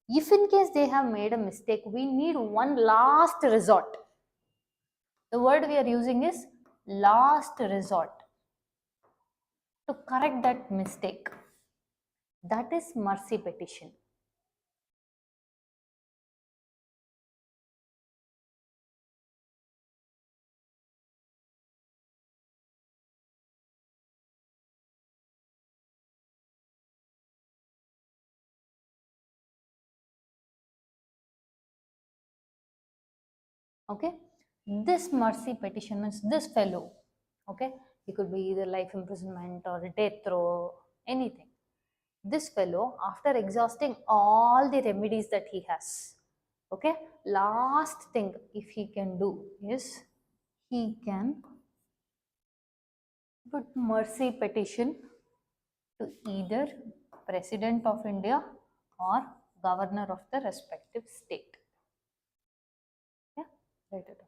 if in case they have made a mistake, we need one last resort. The word we are using is last resort to correct that mistake. That is mercy petition. Okay, this mercy petition means this fellow, okay, it could be either life imprisonment or a death row, anything. This fellow, after exhausting all the remedies that he has, okay, last thing if he can do is he can put mercy petition to either President of India or Governor of the respective state. Yeah, write it down.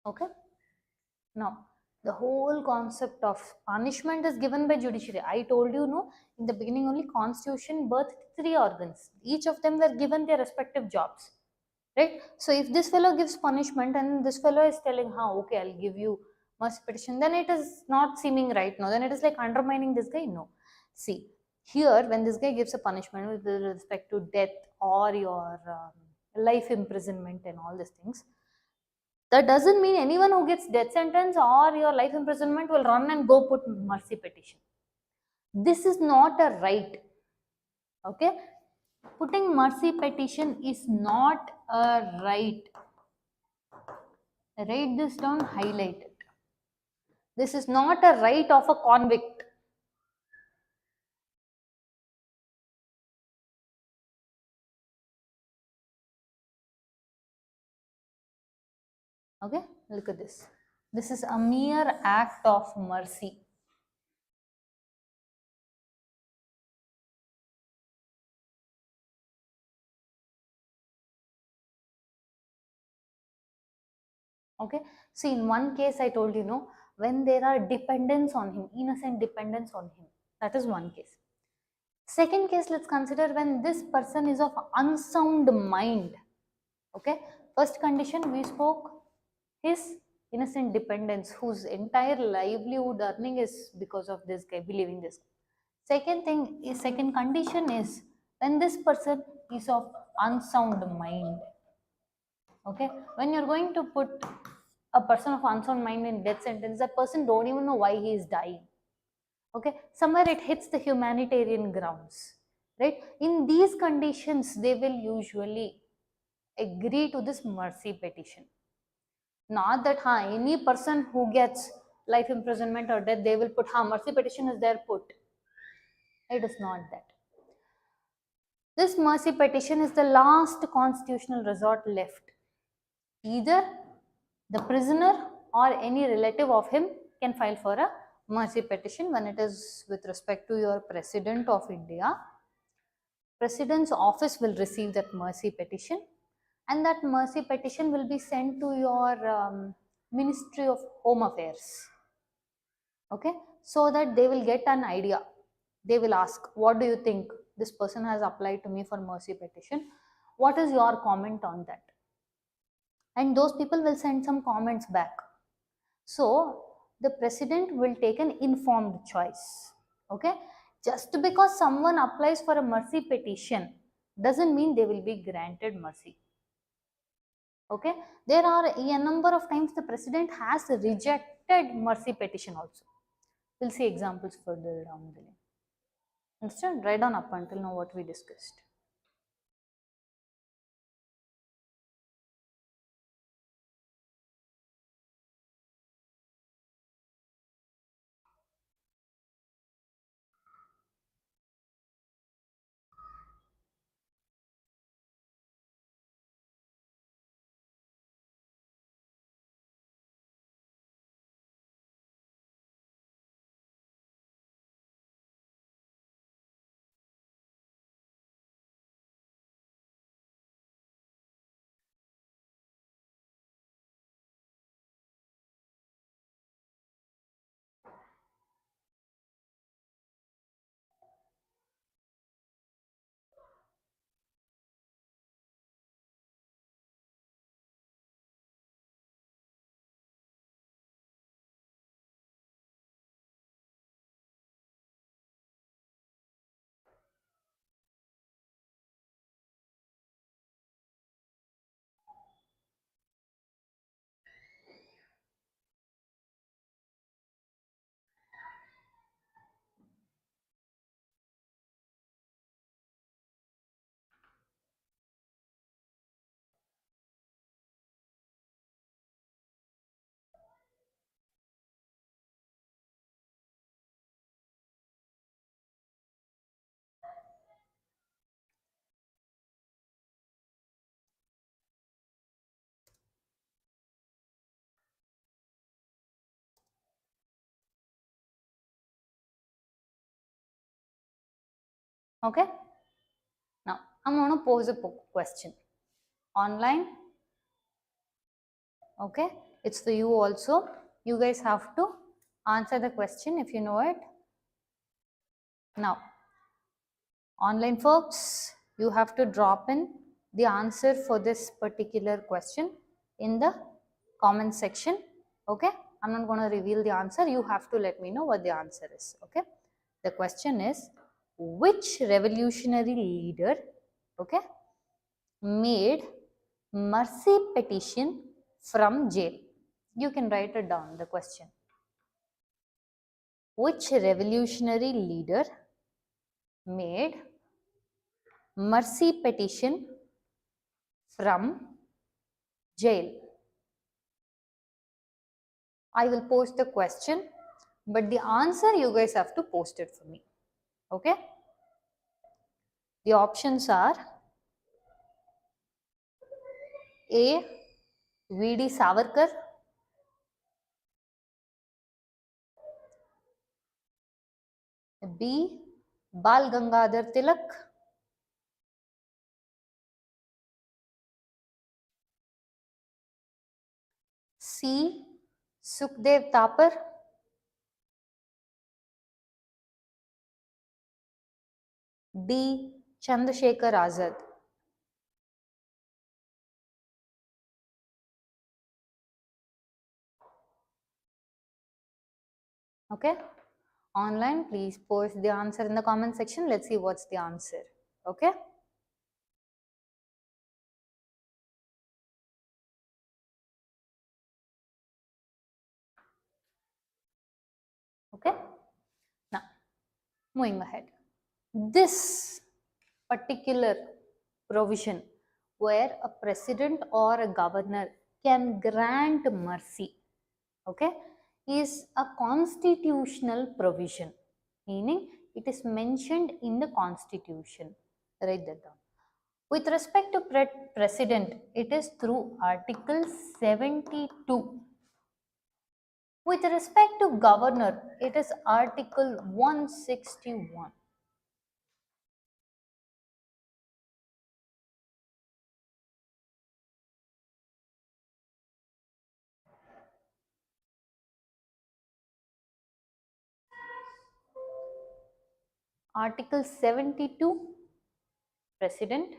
Okay. Now, the whole concept of punishment is given by judiciary. I told you, no, in the beginning only Constitution birthed three organs. Each of them were given their respective jobs, right? So if this fellow gives punishment and this fellow is telling, okay, I'll give you mercy petition, then it is not seeming right. No, then it is like undermining this guy. No. See, here when this guy gives a punishment with respect to death or your life imprisonment and all these things, That doesn't mean anyone who gets death sentence or your life imprisonment will run and go put mercy petition. This is not a right. Okay, putting mercy petition is not a right. Write this down, highlight it. This is not a right of a convict. Okay, look at this. This is a mere act of mercy. Okay, see, in one case I told you, no, when there are dependents on him, innocent dependents on him, that is one case. Second case, let's consider when this person is of unsound mind. Okay, first condition we spoke, his innocent dependents whose entire livelihood earning is because of this guy believing this. Second thing is, second condition is when this person is of unsound mind. Okay, when you're going to put a person of unsound mind in death sentence, that person don't even know why he is dying. Okay, somewhere it hits the humanitarian grounds, right? In these conditions they will usually agree to this mercy petition. Not that any person who gets life imprisonment or death, they will put mercy petition is there put. It is not that. This mercy petition is the last constitutional resort left. Either the prisoner or any relative of him can file for a mercy petition when it is with respect to your President of India. President's office will receive that mercy petition, and that mercy petition will be sent to your Ministry of Home Affairs. Okay, so that they will get an idea. They will ask, what do you think? This person has applied to me for mercy petition. What is your comment on that? And those people will send some comments back. So the president will take an informed choice. Okay, just because someone applies for a mercy petition doesn't mean they will be granted mercy. Okay, there are a number of times the president has rejected mercy petition also. We'll see examples further down the line. Understand? Write down up until now what we discussed. Okay, now I'm going to pose a question online. Okay, it's for you also. You guys have to answer the question if you know it. Now, online folks, you have to drop in the answer for this particular question in the comment section. Okay, I'm not going to reveal the answer. You have to let me know what the answer is. Okay, the question is, which revolutionary leader, okay, made mercy petition from jail. You can write it down, the question. Which revolutionary leader made mercy petition from jail? I will post the question, but the answer you guys have to post it for me. Okay? The options are A. V.D. Savarkar, B. Bal Gangadhar Tilak, C. Sukhdev Thapar, D. Chandrasekhar Azad. Okay? Online, please post the answer in the comment section. Let's see what's the answer. Okay? Okay? Now, moving ahead. This particular provision where a president or a governor can grant mercy, okay, is a constitutional provision, meaning it is mentioned in the constitution. Write that down. With respect to president, it is through Article 72. With respect to governor, it is Article 161. Article 72, president.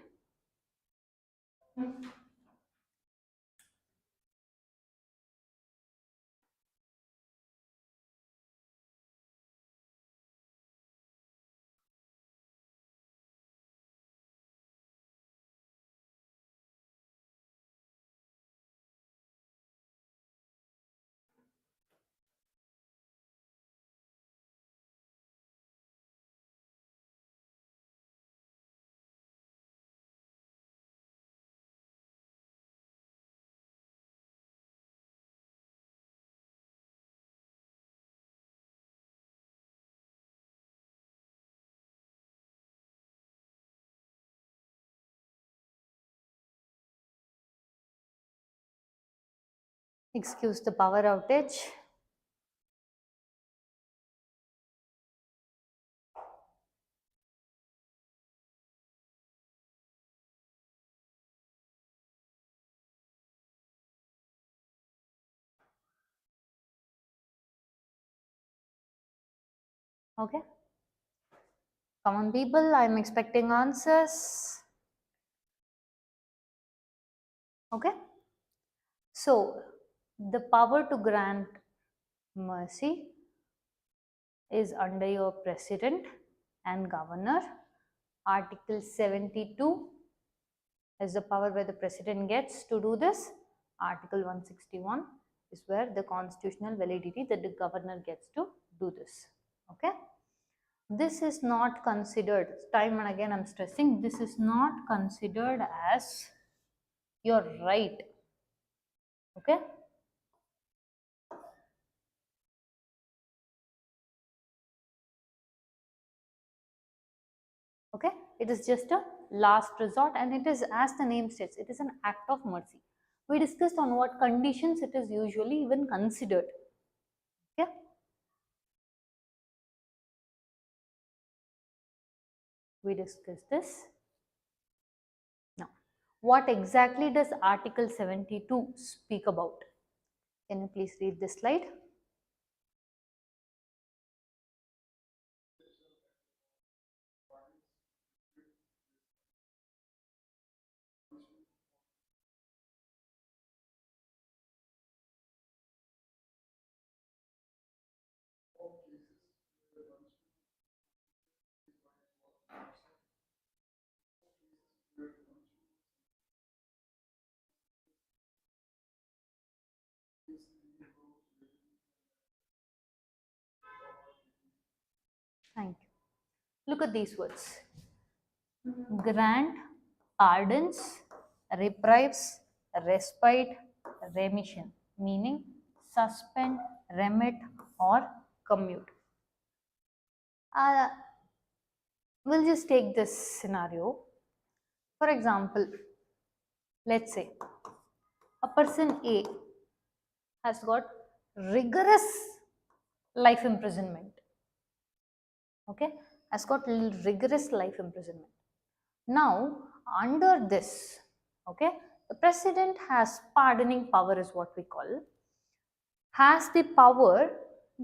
Excuse the power outage. Okay. Come on, people. I'm expecting answers. Okay. So, the power to grant mercy is under your president and governor. Article 72 is the power where the president gets to do this. Article 161 is where the constitutional validity that the governor gets to do this. Okay. This is not considered, time and again I'm stressing, this is not considered as your right. Okay. Okay, it is just a last resort and it is, as the name states, it is an act of mercy. We discussed on what conditions it is usually even considered. Okay. We discussed this. Now, what exactly does Article 72 speak about? Can you please read this slide? Look at these words: grant, pardons, reprieves, respite, remission, meaning suspend, remit, or commute. We'll just take this scenario. For example, let's say a person A has got rigorous life imprisonment. Okay, has got rigorous life imprisonment. Now, under this, okay, the president has pardoning power, is what we call, has the power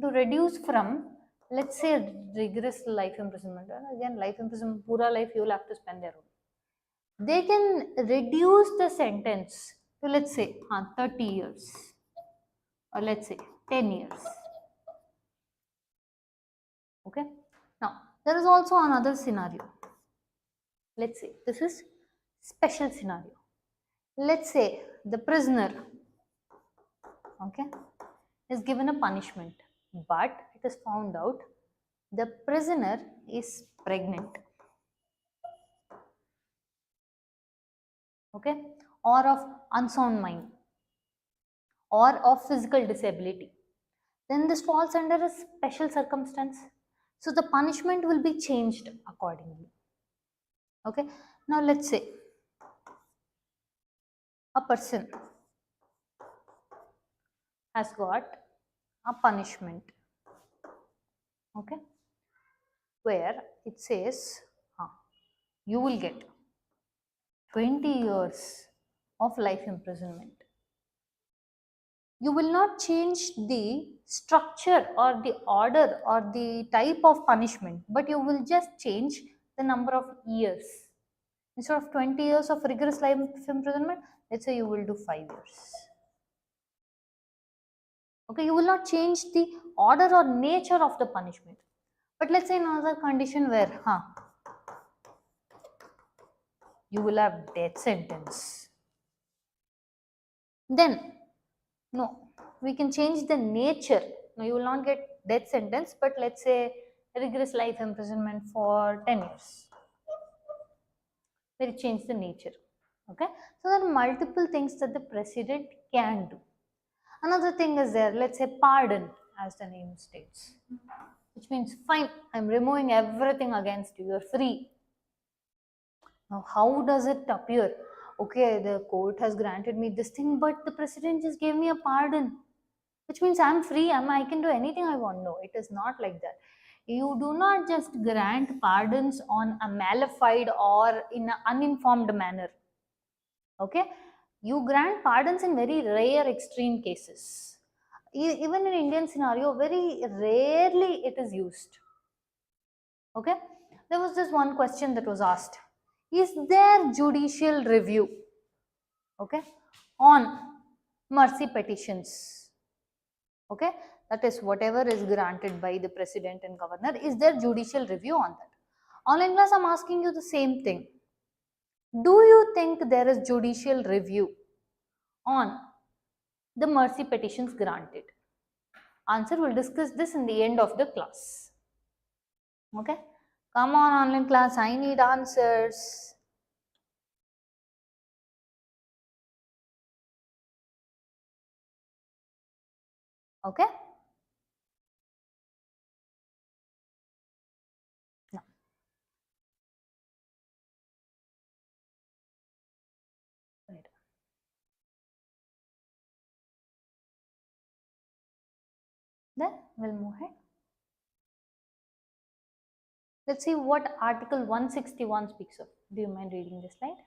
to reduce from, let's say, rigorous life imprisonment. And again, life imprisonment, pura life you will have to spend there only. They can reduce the sentence to, let's say, 30 years, or let's say 10 years. Okay. Now, there is also another scenario. Let's say this is special scenario. Let's say the prisoner, okay, is given a punishment, but it is found out the prisoner is pregnant, okay, or of unsound mind, or of physical disability. Then this falls under a special circumstance. So the punishment will be changed accordingly. Okay. Now let's say a person has got a punishment, okay, where it says you will get 20 years of life imprisonment. You will not change the structure or the order or the type of punishment, but you will just change the number of years. Instead of 20 years of rigorous life imprisonment, let's say you will do 5 years. Okay, you will not change the order or nature of the punishment. But let's say another condition where you will have death sentence. Then, no, we can change the nature. No, you will not get death sentence, but let's say rigorous life imprisonment for 10 years. We'll change the nature. Okay, so there are multiple things that the president can do. Another thing is there, let's say pardon, as the name states, which means fine, I'm removing everything against you, you're free. Now, how does it appear? Okay, the court has granted me this thing, but the president just gave me a pardon, which means I'm free, I can do anything I want. No, it is not like that. You do not just grant pardons on a malified or in an uninformed manner. Okay, you grant pardons in very rare extreme cases. Even in Indian scenario, very rarely it is used. Okay, there was this one question that was asked: is there judicial review, okay, on mercy petitions? Okay, that is whatever is granted by the president and governor, is there judicial review on that? Online class, I'm asking you the same thing. Do you think there is judicial review on the mercy petitions granted? Answer, we'll discuss this in the end of the class. Okay, come on online class, I need answers. Okay, now right. Then we'll move ahead. Let's see what article 161 speaks of. Do you mind reading this slide?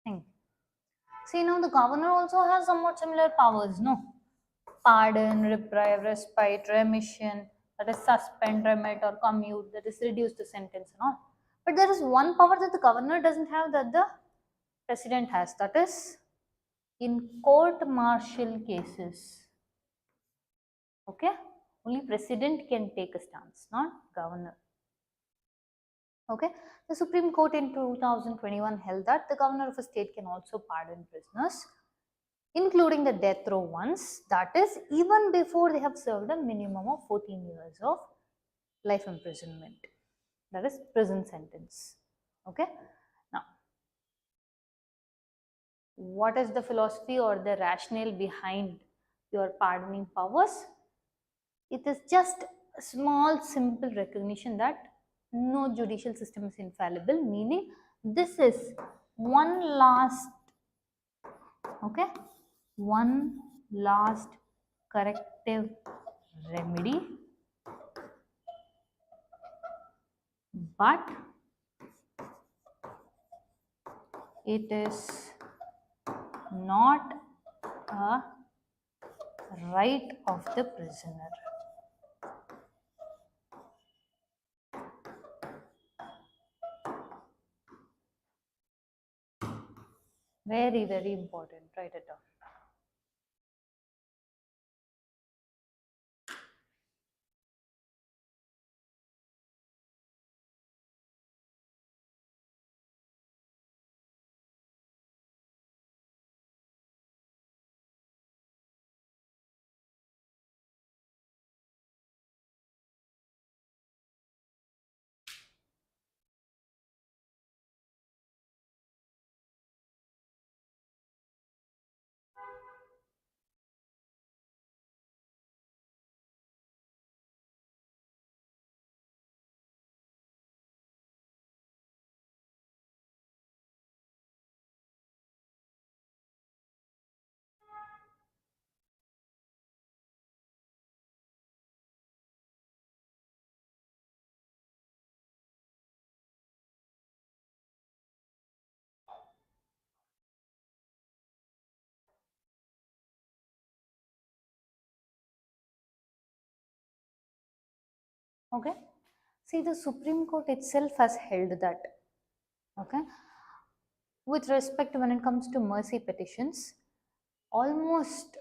Thank you. See, now the governor also has somewhat similar powers, no? Pardon, reprieve, respite, remission, that is suspend, remit or commute, that is reduce the sentence and all. But there is one power that the governor doesn't have that the president has, that is in court martial cases. Okay, only president can take a stance, not governor. Okay, the Supreme Court in 2021 held that the governor of a state can also pardon prisoners, including the death row ones, that is even before they have served a minimum of 14 years of life imprisonment, that is prison sentence. Okay, now what is the philosophy or the rationale behind your pardoning powers? It is just a small simple recognition that no judicial system is infallible, meaning this is one last, okay, one last corrective remedy, but it is not a right of the prisoner. Very, very important. Write it down. Okay. See, the Supreme Court itself has held that. Okay. With respect when it comes to mercy petitions, almost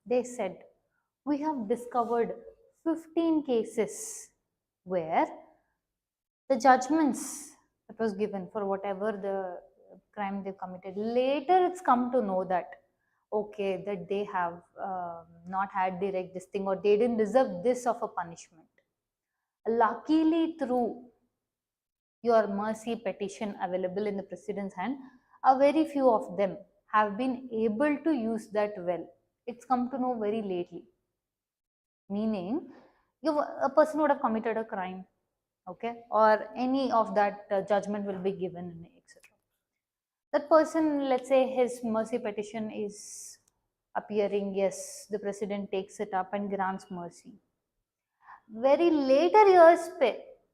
they said we have discovered 15 cases where the judgments that was given for whatever the crime they committed, later it's come to know that okay, that they have not had direct this thing or they didn't deserve this of a punishment. Luckily, through your mercy petition available in the president's hand, a very few of them have been able to use that well. It's come to know very lately. Meaning, a person would have committed a crime, okay, or any of that judgment will be given, etc. That person, let's say his mercy petition is appearing, yes, the president takes it up and grants mercy. Very later years,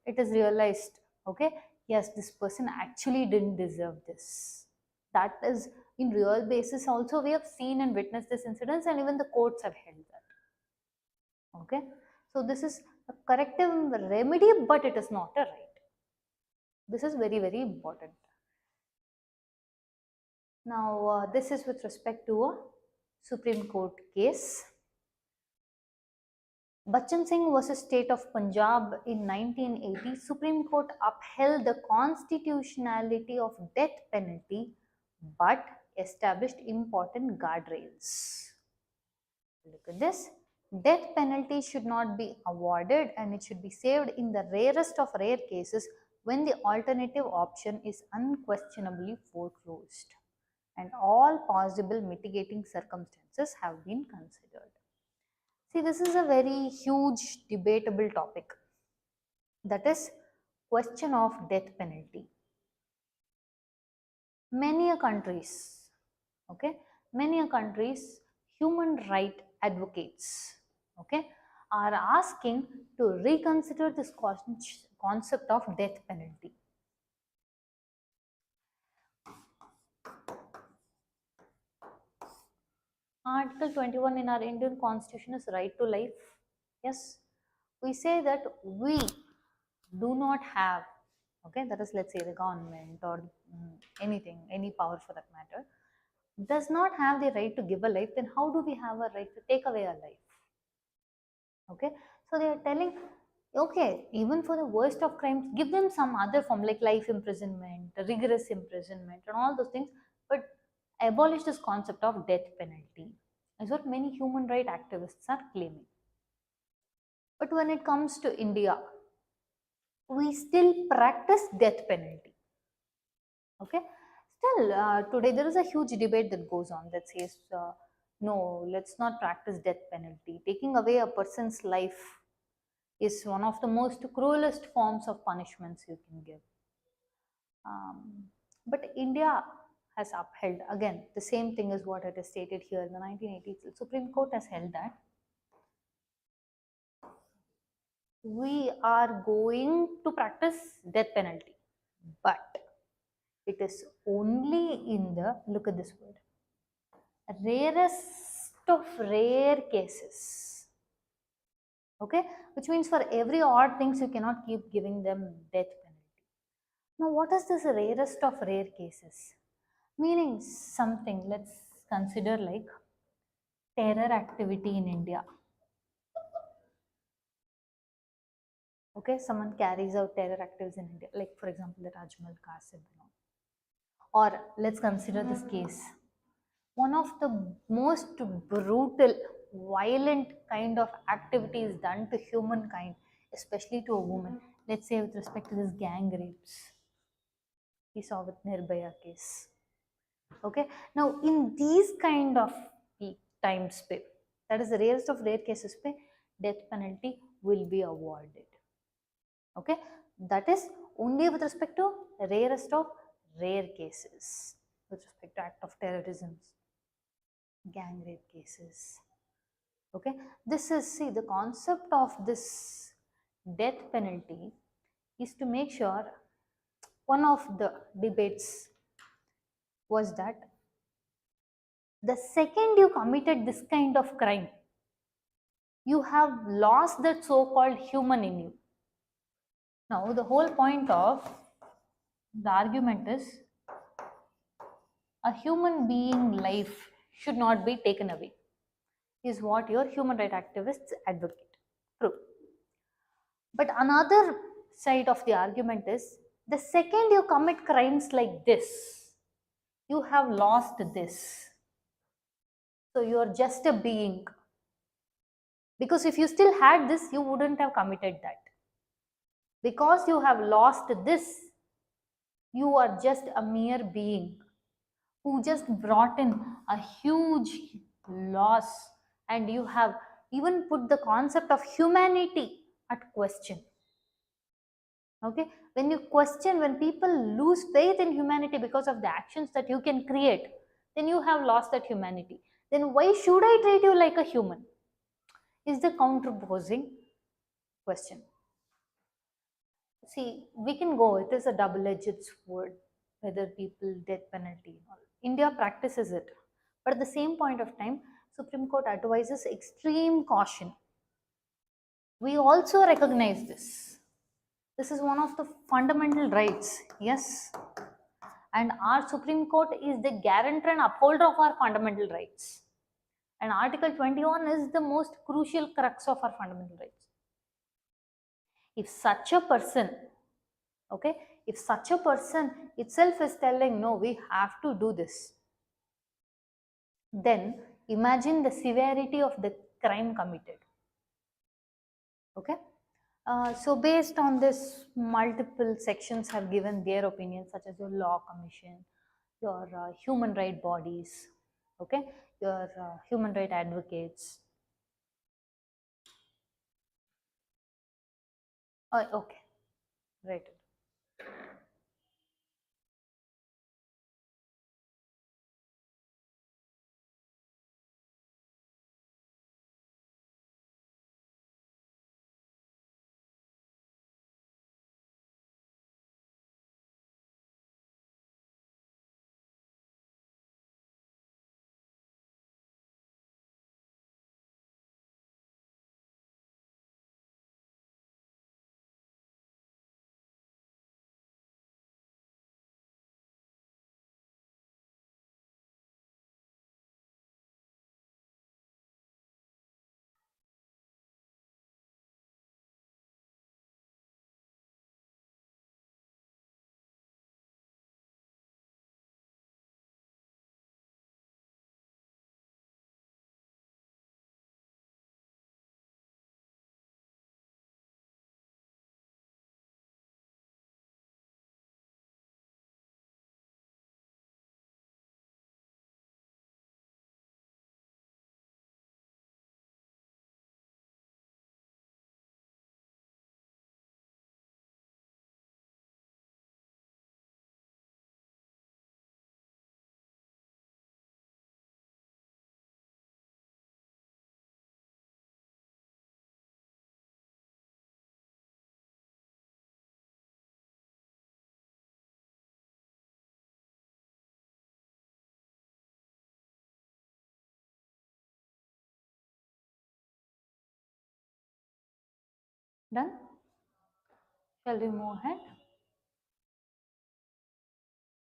it is realized, okay, yes, this person actually didn't deserve this. That is in real basis also we have seen and witnessed this incidents, and even the courts have held that. Okay, so this is a corrective remedy, but it is not a right. This is very, very important. Now this is with respect to a Supreme Court case. Bachchan Singh versus State of Punjab in 1980, Supreme Court upheld the constitutionality of death penalty but established important guardrails. Look at this. Death penalty should not be awarded and it should be saved in the rarest of rare cases when the alternative option is unquestionably foreclosed and all possible mitigating circumstances have been considered. See, this is a very huge debatable topic, that is question of death penalty. Many countries, okay, many countries human right advocates, okay, are asking to reconsider this concept of death penalty. Article 21 in our Indian constitution is right to life. Yes, we say that we do not have, okay, that is, let's say the government or anything, any power for that matter, does not have the right to give a life, then how do we have a right to take away a life? Okay, so they are telling, okay, even for the worst of crimes, give them some other form like life imprisonment, rigorous imprisonment, and all those things, but abolish this concept of death penalty, is what many human rights activists are claiming. But when it comes to India, we still practice death penalty. Okay, still today there is a huge debate that goes on that says, no, let's not practice death penalty. Taking away a person's life is one of the most cruelest forms of punishments you can give. But India has upheld, again, the same thing as what it is stated here in the 1980s. The Supreme Court has held that we are going to practice death penalty, but it is only in the, look at this word, rarest of rare cases. Okay, which means for every odd things you cannot keep giving them death penalty. Now, what is this rarest of rare cases? Meaning something, let's consider like terror activity in India. Okay, someone carries out terror activities in India, like for example the Taj Mahal Castle. Or let's consider this case. One of the most brutal, violent kind of activities done to humankind, especially to a woman. Let's say with respect to this gang rapes we saw with Nirbhaya case. Okay, now in these kind of times pay, that is the rarest of rare cases pay, death penalty will be awarded. Okay, that is only with respect to rarest of rare cases, with respect to act of terrorism, gang rape cases. Okay, this is, see, the concept of this death penalty is to make sure, one of the debates was that the second you committed this kind of crime, you have lost that so-called human in you. Now, the whole point of the argument is a human being life should not be taken away, is what your human rights activists advocate. True. But another side of the argument is, the second you commit crimes like this, you have lost this. So you are just a being. Because if you still had this, you wouldn't have committed that. Because you have lost this, you are just a mere being who just brought in a huge loss, and you have even put the concept of humanity at question. Okay, when you question, when people lose faith in humanity because of the actions that you can create, then you have lost that humanity. Then why should I treat you like a human, is the counterposing question. See, we can go, it is a double-edged sword, whether people death penalty. India practices it, but at the same point of time, Supreme Court advises extreme caution. We also recognize this. This is one of the fundamental rights, yes. And our Supreme Court is the guarantor and upholder of our fundamental rights. And Article 21 is the most crucial crux of our fundamental rights. If such a person, okay, if such a person itself is telling, no, we have to do this, then imagine the severity of the crime committed. Okay, so based on this, multiple sections have given their opinions, such as your law commission, your human right bodies, okay, your human right advocates. Okay, right. Done? Shall we move ahead?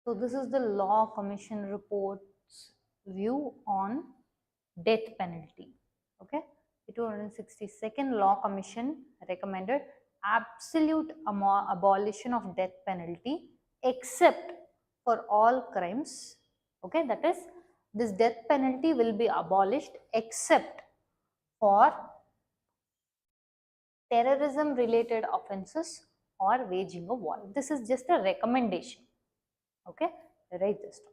So this is the Law Commission report's view on death penalty. Okay, the 262nd Law Commission recommended absolute abolition of death penalty except for all crimes. Okay, that is, this death penalty will be abolished except for terrorism related offenses or waging of war. This is just a recommendation. Okay, write this down.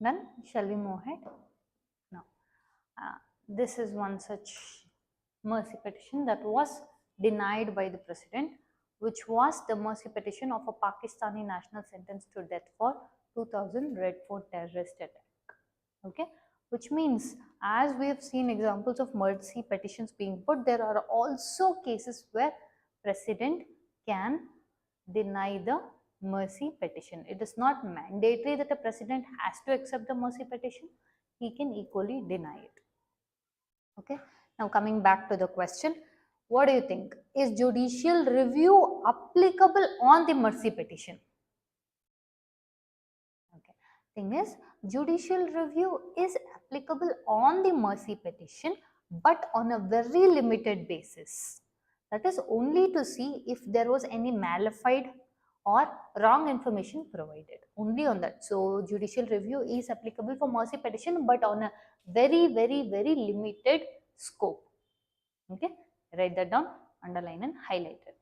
Done? Shall we move ahead? Now, this is one such mercy petition that was denied by the president, which was the mercy petition of a Pakistani national sentenced to death for 2000 Red Fort terrorist attack. Okay, which means, as we have seen examples of mercy petitions being put, there are also cases where president can deny the mercy petition. It is not mandatory that a president has to accept the mercy petition. He can equally deny it. Okay, now coming back to the question, what do you think? Is judicial review applicable on the mercy petition? Okay, thing is, judicial review is applicable on the mercy petition, but on a very limited basis. That is only to see if there was any malified or wrong information provided, only on that. So judicial review is applicable for mercy petition, but on a very limited scope. Okay, write that down, underline and highlight it.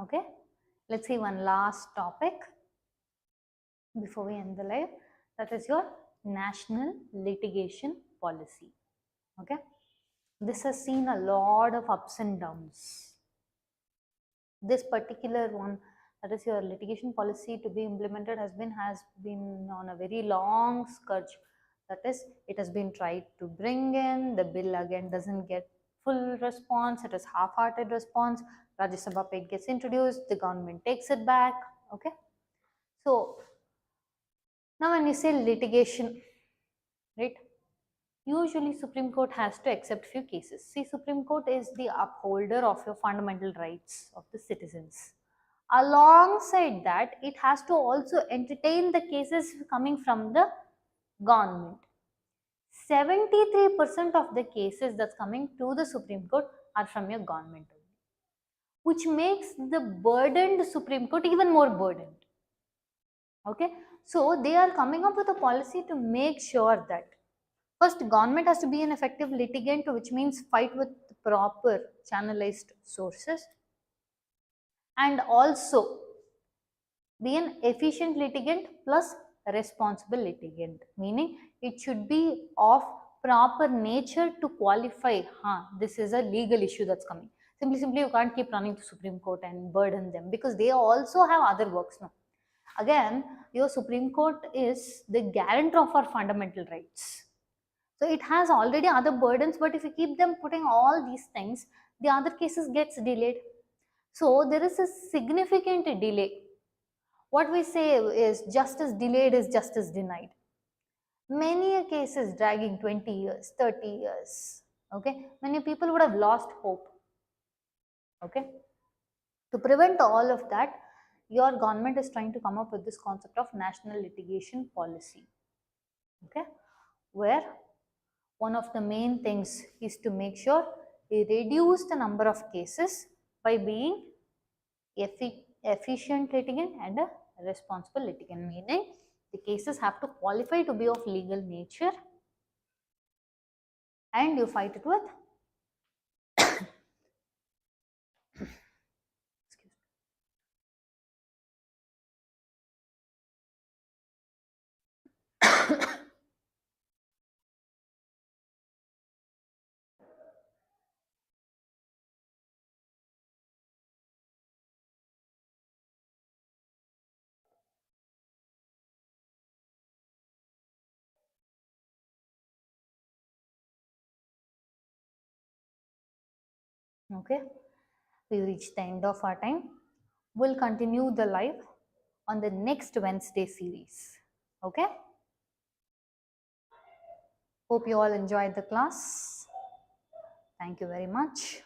Okay, let's see one last topic before we end the live. That is your national litigation policy. Okay, this has seen a lot of ups and downs. This particular one, that is your litigation policy to be implemented, has been on a very long scourge. That is, it has been tried to bring in, the bill again doesn't get full response, it is half-hearted response. Rajya Sabha bill gets introduced, the government takes it back. Okay, so now when you say litigation, right, usually Supreme Court has to accept few cases. See, Supreme Court is the upholder of your fundamental rights of the citizens. Alongside that, it has to also entertain the cases coming from the government. 73% of the cases that's coming to the Supreme Court are from your government only, which makes the burdened Supreme Court even more burdened. Okay, so they are coming up with a policy to make sure that first, government has to be an effective litigant, which means fight with proper channelized sources, and also be an efficient litigant plus responsible litigant, meaning it should be of proper nature to qualify, this is a legal issue that's coming. Simply you can't keep running to Supreme Court and burden them, because they also have other works now. Again, your Supreme Court is the guarantor of our fundamental rights. So it has already other burdens, but if you keep them putting all these things, the other cases gets delayed. So there is a significant delay. What we say is justice delayed is justice denied. Many a cases dragging 20 years, 30 years. Okay, many people would have lost hope. Okay, to prevent all of that, your government is trying to come up with this concept of national litigation policy. Okay, where one of the main things is to make sure we reduce the number of cases by being efficient litigant and a responsible litigant, meaning the cases have to qualify to be of legal nature and you fight it with okay, we reached the end of our time. We'll continue the live on the next Wednesday series. Okay, hope you all enjoyed the class. Thank you very much.